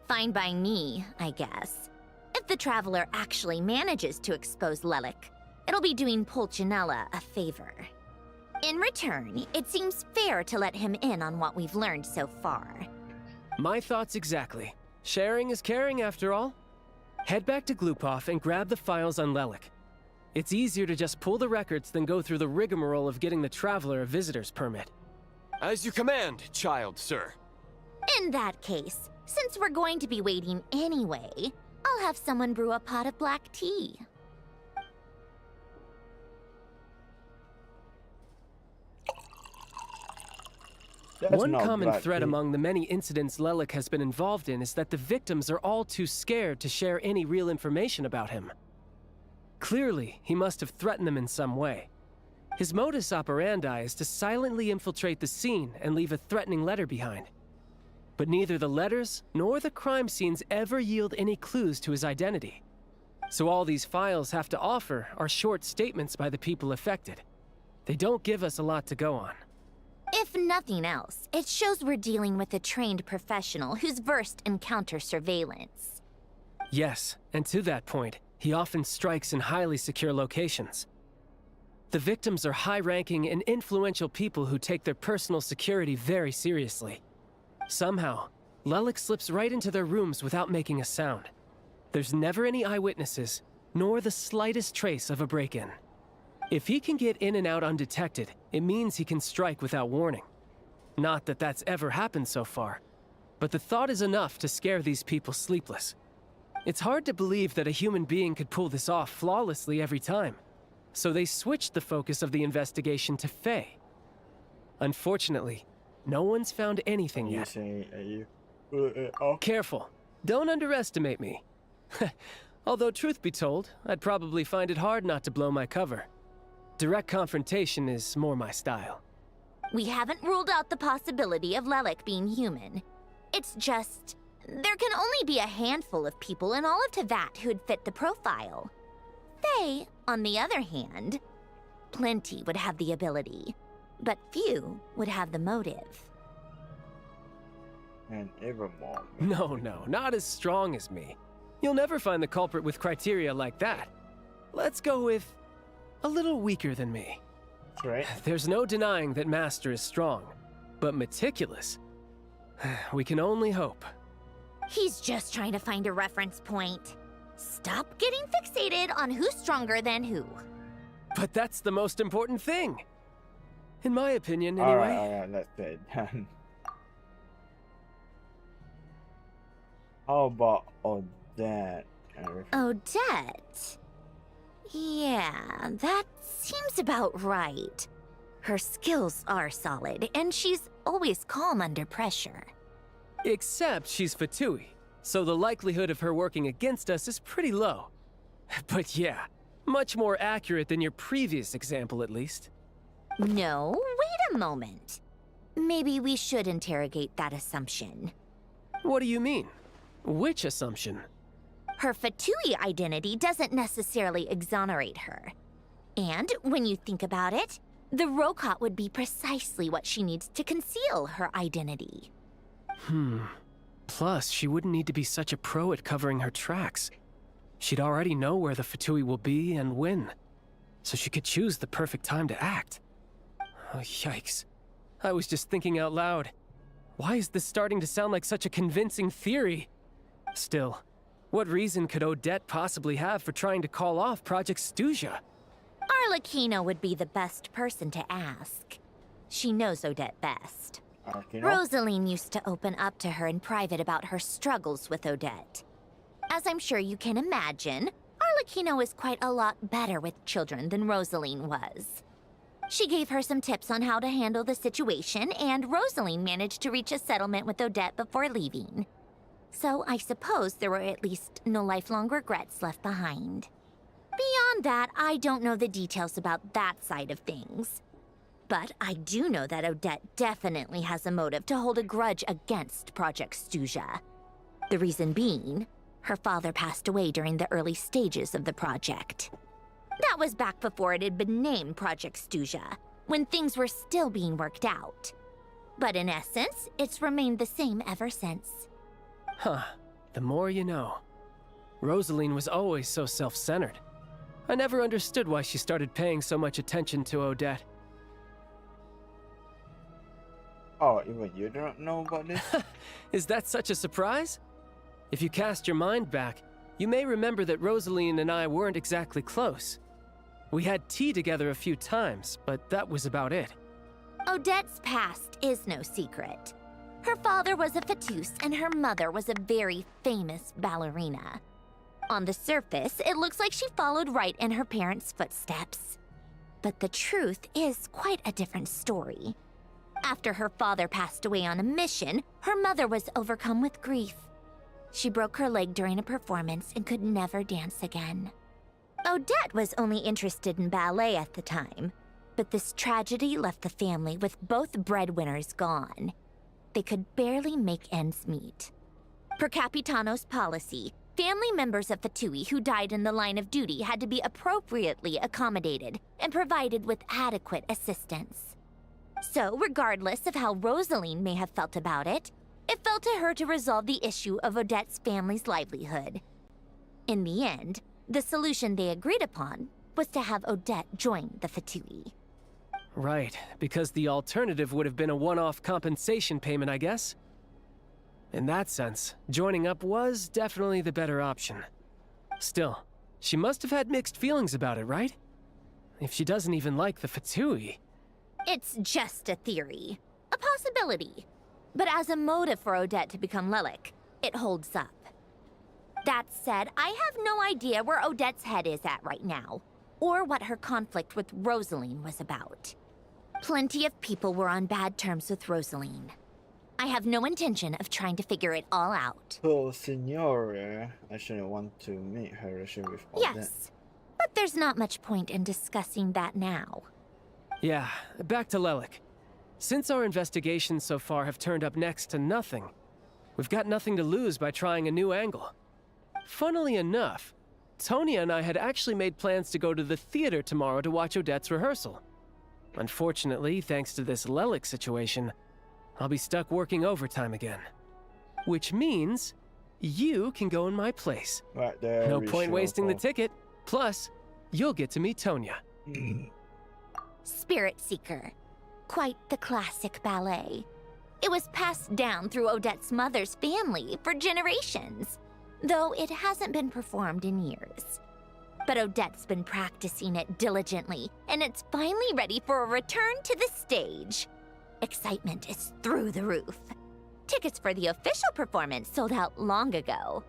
Fine by me, I guess. If the Traveler actually manages to expose Lelik, it'll be doing Pulcinella a favor. In return, it seems fair to let him in on what we've learned so far.
My thoughts exactly. Sharing is caring, after all. Head back to Glupov and grab the files on Lelik. It's easier to just pull the records than go through the rigmarole of getting the Traveler a visitor's permit.
As you command, child, sir.
In that case, since we're going to be waiting anyway, I'll have someone brew a pot of black tea.
One common thread among the many incidents Lelik has been involved in is that the victims are all too scared to share any real information about him. Clearly, he must have threatened them in some way. His modus operandi is to silently infiltrate the scene and leave a threatening letter behind. But neither the letters nor the crime scenes ever yield any clues to his identity. So all these files have to offer are short statements by the people affected. They don't give us a lot to go on.
If nothing else, it shows we're dealing with a trained professional who's versed in counter-surveillance.
Yes, and to that point, he often strikes in highly secure locations. The victims are high-ranking and influential people who take their personal security very seriously. Somehow, Lelik slips right into their rooms without making a sound. There's never any eyewitnesses, nor the slightest trace of a break-in. If he can get in and out undetected, it means he can strike without warning. Not that that's ever happened so far, but the thought is enough to scare these people sleepless. It's hard to believe that a human being could pull this off flawlessly every time, so they switched the focus of the investigation to Faye. Unfortunately, no one's found anything yet. Careful, don't underestimate me. Although truth be told, I'd probably find it hard not to blow my cover. Direct confrontation is more my style.
We haven't ruled out the possibility of Lelik being human. It's just, there can only be a handful of people in all of Teyvat who'd fit the profile. Faye, on the other hand, plenty would have the ability, but few would have the motive.
And Evermore.
No, not as strong as me. You'll never find the culprit with criteria like that. Let's go with a little weaker than me.
That's right.
There's no denying that Master is strong, but meticulous. We can only hope.
He's just trying to find a reference point. Stop getting fixated on who's stronger than who.
But that's the most important thing. In my opinion, anyway.
Alright, that's it. How about Odette?
Odette? Yeah, that seems about right. Her skills are solid, and she's always calm under pressure.
Except she's Fatui, so the likelihood of her working against us is pretty low. But yeah, much more accurate than your previous example, at least.
No, wait a moment. Maybe we should interrogate that assumption.
What do you mean? Which assumption?
Her Fatui identity doesn't necessarily exonerate her. And when you think about it, The Rokot would be precisely what she needs to conceal her identity.
Plus, she wouldn't need to be such a pro at covering her tracks. She'd already know where the Fatui will be and when, so she could choose the perfect time to act. Oh, yikes. I was just thinking out loud. Why is this starting to sound like such a convincing theory? Still, what reason could Odette possibly have for trying to call off Project Snezhnaya?
Arlecchino would be the best person to ask. She knows Odette best.
Arlecchino?
Rosaline used to open up to her in private about her struggles with Odette. As I'm sure you can imagine, Arlecchino is quite a lot better with children than Rosaline was. She gave her some tips on how to handle the situation, and Rosaline managed to reach a settlement with Odette before leaving. So I suppose there were at least no lifelong regrets left behind. Beyond that, I don't know the details about that side of things. But I do know that Odette definitely has a motive to hold a grudge against Project Snezhnaya. The reason being, her father passed away during the early stages of the project. That was back before it had been named Project Snezhnaya, when things were still being worked out. But in essence, it's remained the same ever since.
Huh. The more you know. Rosaline was always so self-centered. I never understood why she started paying so much attention to Odette.
Oh, even you don't know about this?
Is that such a surprise? If you cast your mind back, you may remember that Rosaline and I weren't exactly close. We had tea together a few times, but that was about it.
Odette's past is no secret. Her father was a Fatus and her mother was a very famous ballerina. On the surface, it looks like she followed right in her parents' footsteps. But the truth is quite a different story. After her father passed away on a mission, her mother was overcome with grief. She broke her leg during a performance and could never dance again. Odette was only interested in ballet at the time, but this tragedy left the family with both breadwinners gone. They could barely make ends meet. Per Capitano's policy, family members of Fatui who died in the line of duty had to be appropriately accommodated and provided with adequate assistance. So, regardless of how Rosaline may have felt about it, it fell to her to resolve the issue of Odette's family's livelihood. In the end, the solution they agreed upon was to have Odette join the Fatui.
Right, because the alternative would have been a one-off compensation payment, I guess. In that sense, joining up was definitely the better option. Still, she must have had mixed feelings about it, right? If she doesn't even like the Fatui.
It's just a theory. A possibility. But as a motive for Odette to become Lelik, it holds up. That said, I have no idea where Odette's head is at right now, or what her conflict with Rosaline was about. Plenty of people were on bad terms with Rosaline. I have no intention of trying to figure it all out.
Oh, Signora, I shouldn't want to meet her relation with all that.
Yes, but there's not much point in discussing that now.
Yeah, back to Lelik. Since our investigations so far have turned up next to nothing, we've got nothing to lose by trying a new angle. Funnily enough, Tonya and I had actually made plans to go to the theater tomorrow to watch Odette's rehearsal. Unfortunately, thanks to this Lelik situation, I'll be stuck working overtime again. Which means you can go in my place.
Right there.
No point wasting the ticket. Plus, you'll get to meet Tonya.
Spirit Seeker. Quite the classic ballet. It was passed down through Odette's mother's family for generations, though it hasn't been performed in years. But Odette's been practicing it diligently, and it's finally ready for a return to the stage. Excitement is through the roof. Tickets for the official performance sold out long ago.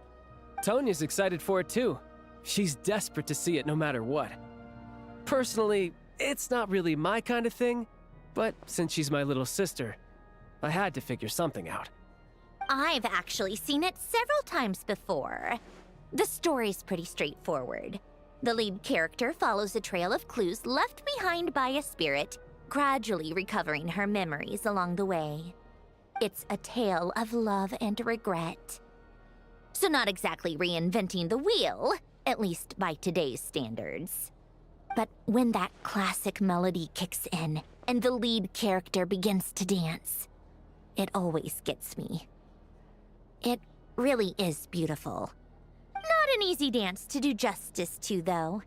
Tonya's excited for it too. She's desperate to see it no matter what. Personally, it's not really my kind of thing, but since she's my little sister, I had to figure something out.
I've actually seen it several times before. The story's pretty straightforward. The lead character follows a trail of clues left behind by a spirit, gradually recovering her memories along the way. It's a tale of love and regret. So not exactly reinventing the wheel, at least by today's standards. But when that classic melody kicks in and the lead character begins to dance, it always gets me. It really is beautiful. Not an easy dance to do justice to, though.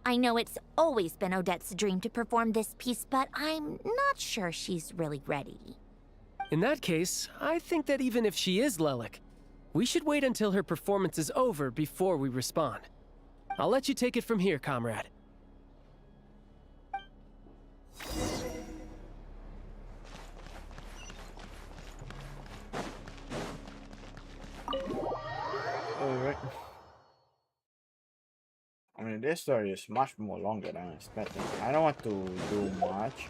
I know it's always been Odette's dream to perform this piece, but I'm not sure she's really ready.
In that case, I think that even if she is Lelik, we should wait until her performance is over before we respond. I'll let you take it from here, comrade.
Alright. I mean, this story is much more longer than I expected. I don't want to do much,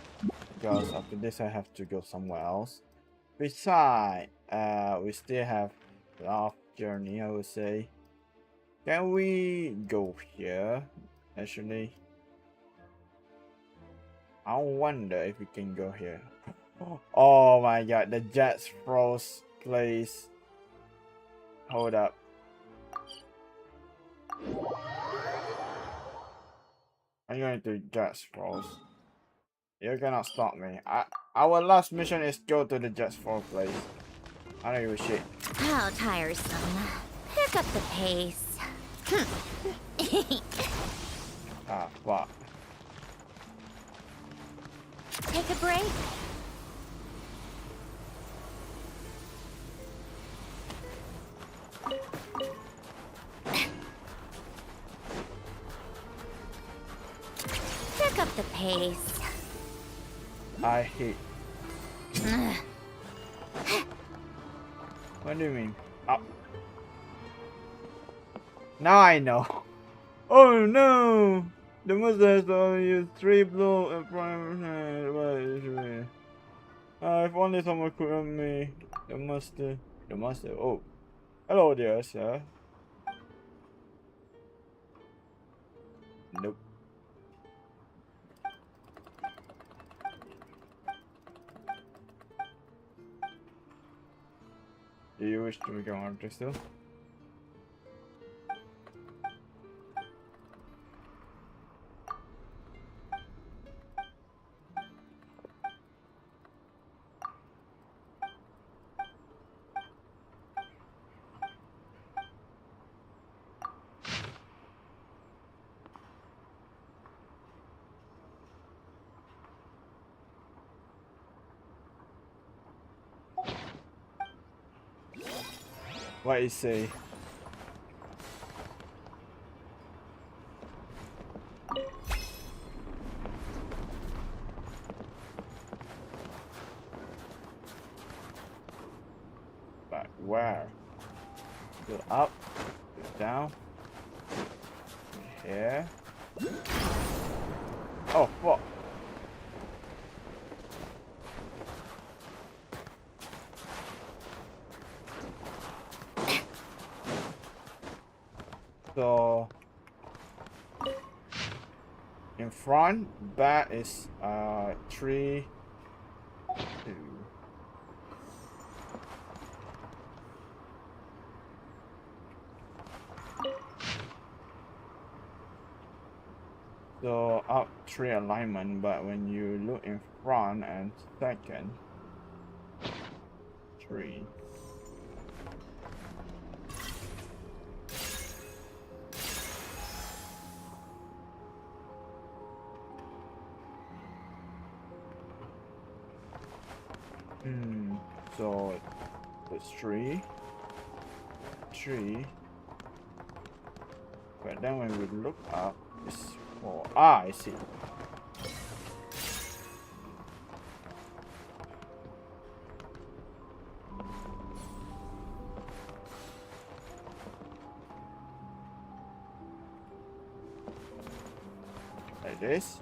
because after this I have to go somewhere else. Besides, we still have a lot of journey, I would say. Can we go here, actually? I wonder if we can go here. Oh my god, the Jets froze place. Hold up. I'm going to Jets froze. You cannot stop me. Our last mission is go to the Jets froze place. I don't give a shit.
How tiresome. Pick up the pace.
Ah, fuck.
Take a break. Pick up the pace.
I hate. What do you mean? Oh. Now I know. Oh no! The monster has only used 3 blows and prime. If only someone could help me. The monster. Oh. Hello there, sir. Nope. Do you wish to become an artist still? What you say? But where? Go up, go down, here. Oh fuck! So in front, that is 3, 2. So up 3 alignment, but when you look in front and second, 3. So it's 3, 3. But then when we look up, it's 4. Ah, I see. Like this.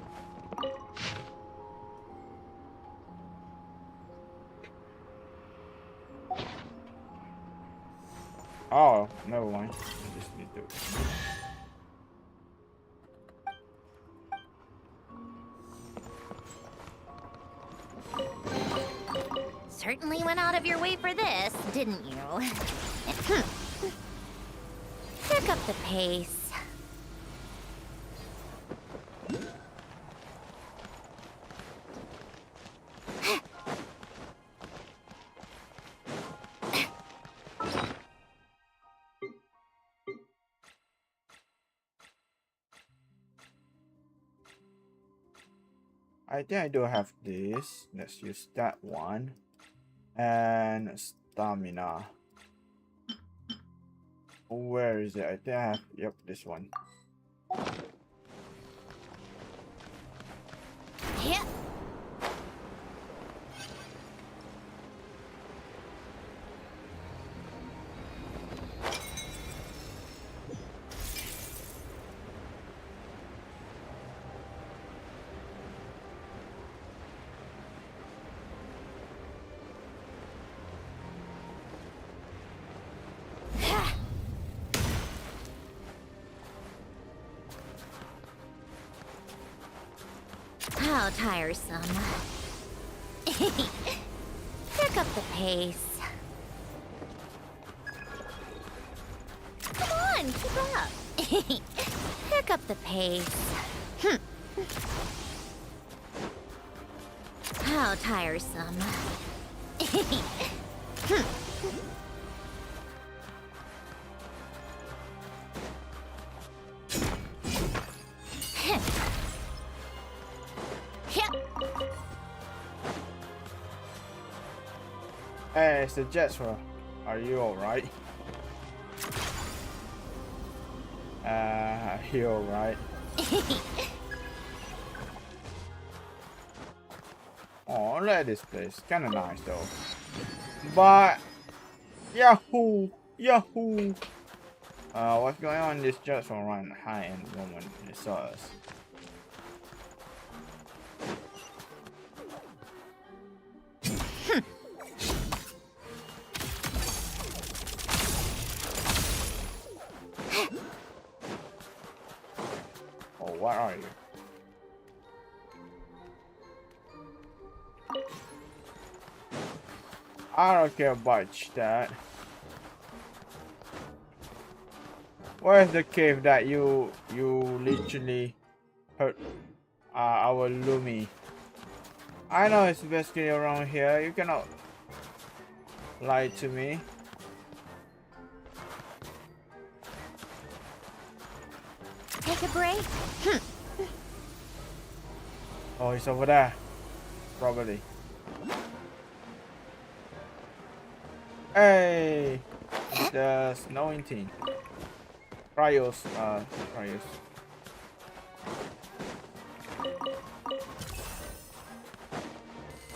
Oh, never mind. I just need to.
Certainly went out of your way for this, didn't you? Pick up the pace.
I think I do have this. Let's use that one. And stamina. Where is it? I think I have, yep, this one.
Yeah. How tiresome. Pick up the pace. Come on, keep up. Pick up the pace. How tiresome.
Hey, it's the Jetsra. Are you alright? Are you alright? Oh, look at this place. Kinda nice though. But Yahoo! Yahoo! What's going on? This Jetsra run high end woman. It saw us. Oh, what are you? I don't care about that. Where's the cave that you literally hurt our Lumi? I know it's basically around here. You cannot lie to me.
Take a break?
Oh, it's over there. Probably. Hey! The snowing thing. Cryos. Cryos.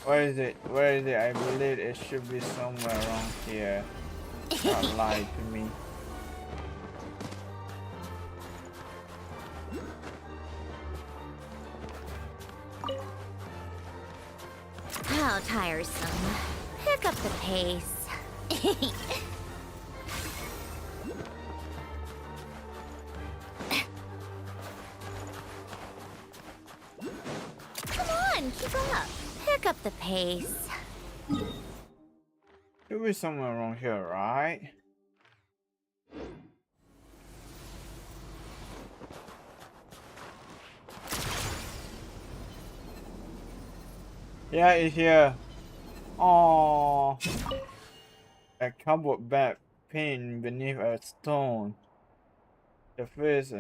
Where is it? Where is it? I believe it should be somewhere around here. Don't lie to me.
How tiresome. Pick up the pace. Come on, keep up. Pick up the pace.
Should be somewhere around here, right? Yeah, it's here. Oh, a cardboard bag pinned beneath a stone. The first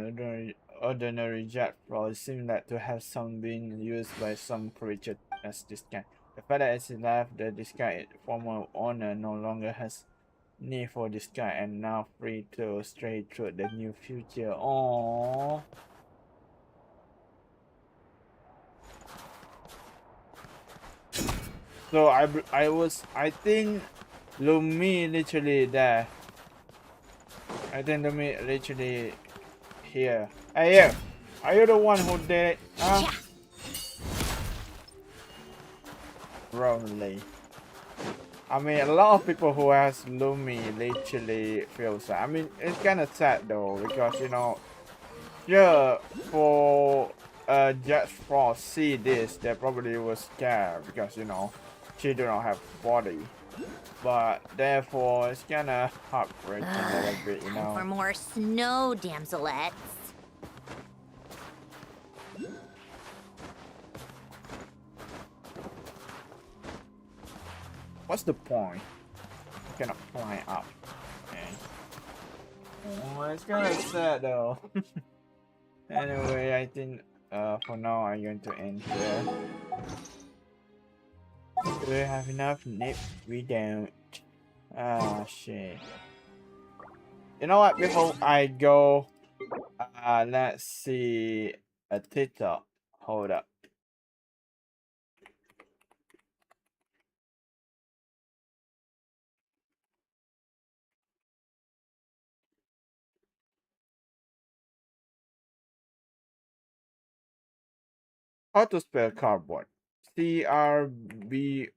ordinary jet floor seemed like to have some been used by some creature as this guy. The fact that as he left the disguise, former owner no longer has need for this guy and now free to stray through the new future. Oh. So I think Lumi literally there. I think Lumi literally here. Hey, you! Are you the one who did it? Huh? Probably. I mean, a lot of people who has Lumi literally feel sad. I mean, it's kind of sad though, because you know, yeah, for Jet Frost see this, they probably was scared because you know, she do not have body. But therefore, it's kind of heartbreaking a little bit, you know.
Time for more snow damselettes.
What's the point? You cannot fly up. Okay. Oh, it's kind of sad though. Anyway, I think for now, I'm going to end here. Do we have enough? Nope, we don't. Ah, shit. You know what? Before I go, let's see a TikTok. Hold up. How to spell cardboard? C-R-B-O-R-D.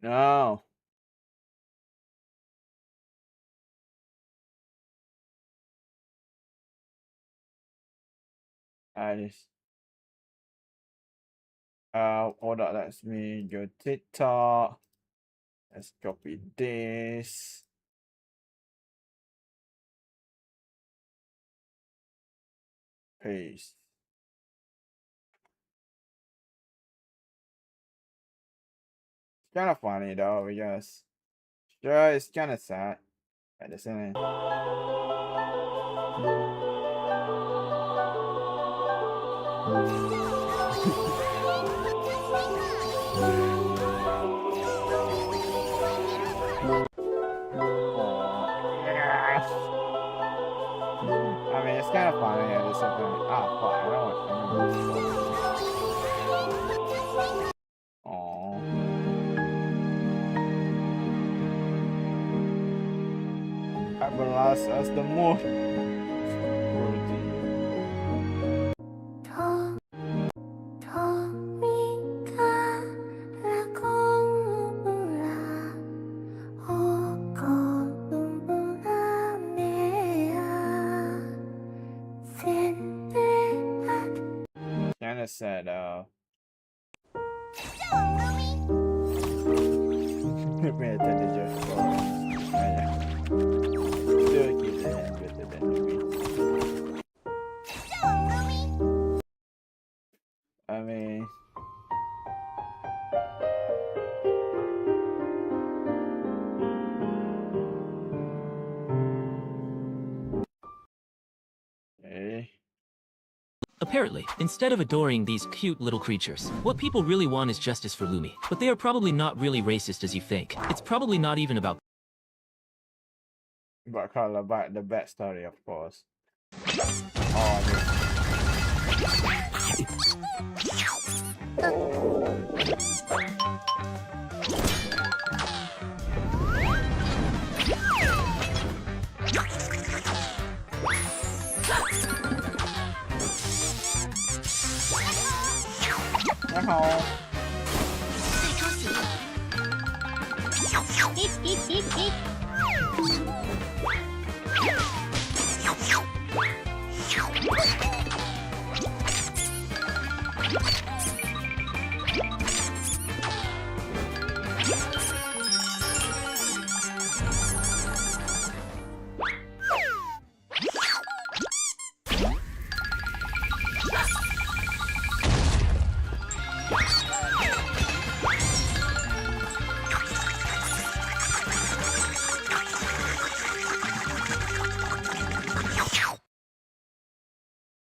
No. Just hold on, that's me. Go TikTok. Let's copy this. Paste. It's kind of funny though, because sure, it's kind of sad at the same I mean, it's kind of funny at the same time. Ah, fuck, I don't want. Aww. I realized that's the more. Kinda sad, pay attention. Yeah. Still keep the hand better than me. I mean, hey.
Apparently, instead of adoring these cute little creatures, what people really want is justice for Lumi. But they are probably not really racist as you think. It's probably not even about
About the bad story, of course. Oh,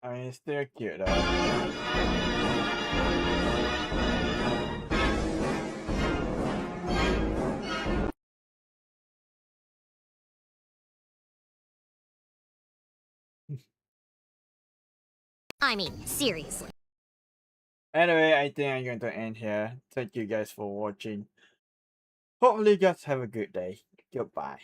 I mean, it's still cute though.
I mean, seriously.
Anyway, I think I'm going to end here. Thank you guys for watching. Hopefully you guys have a good day. Goodbye.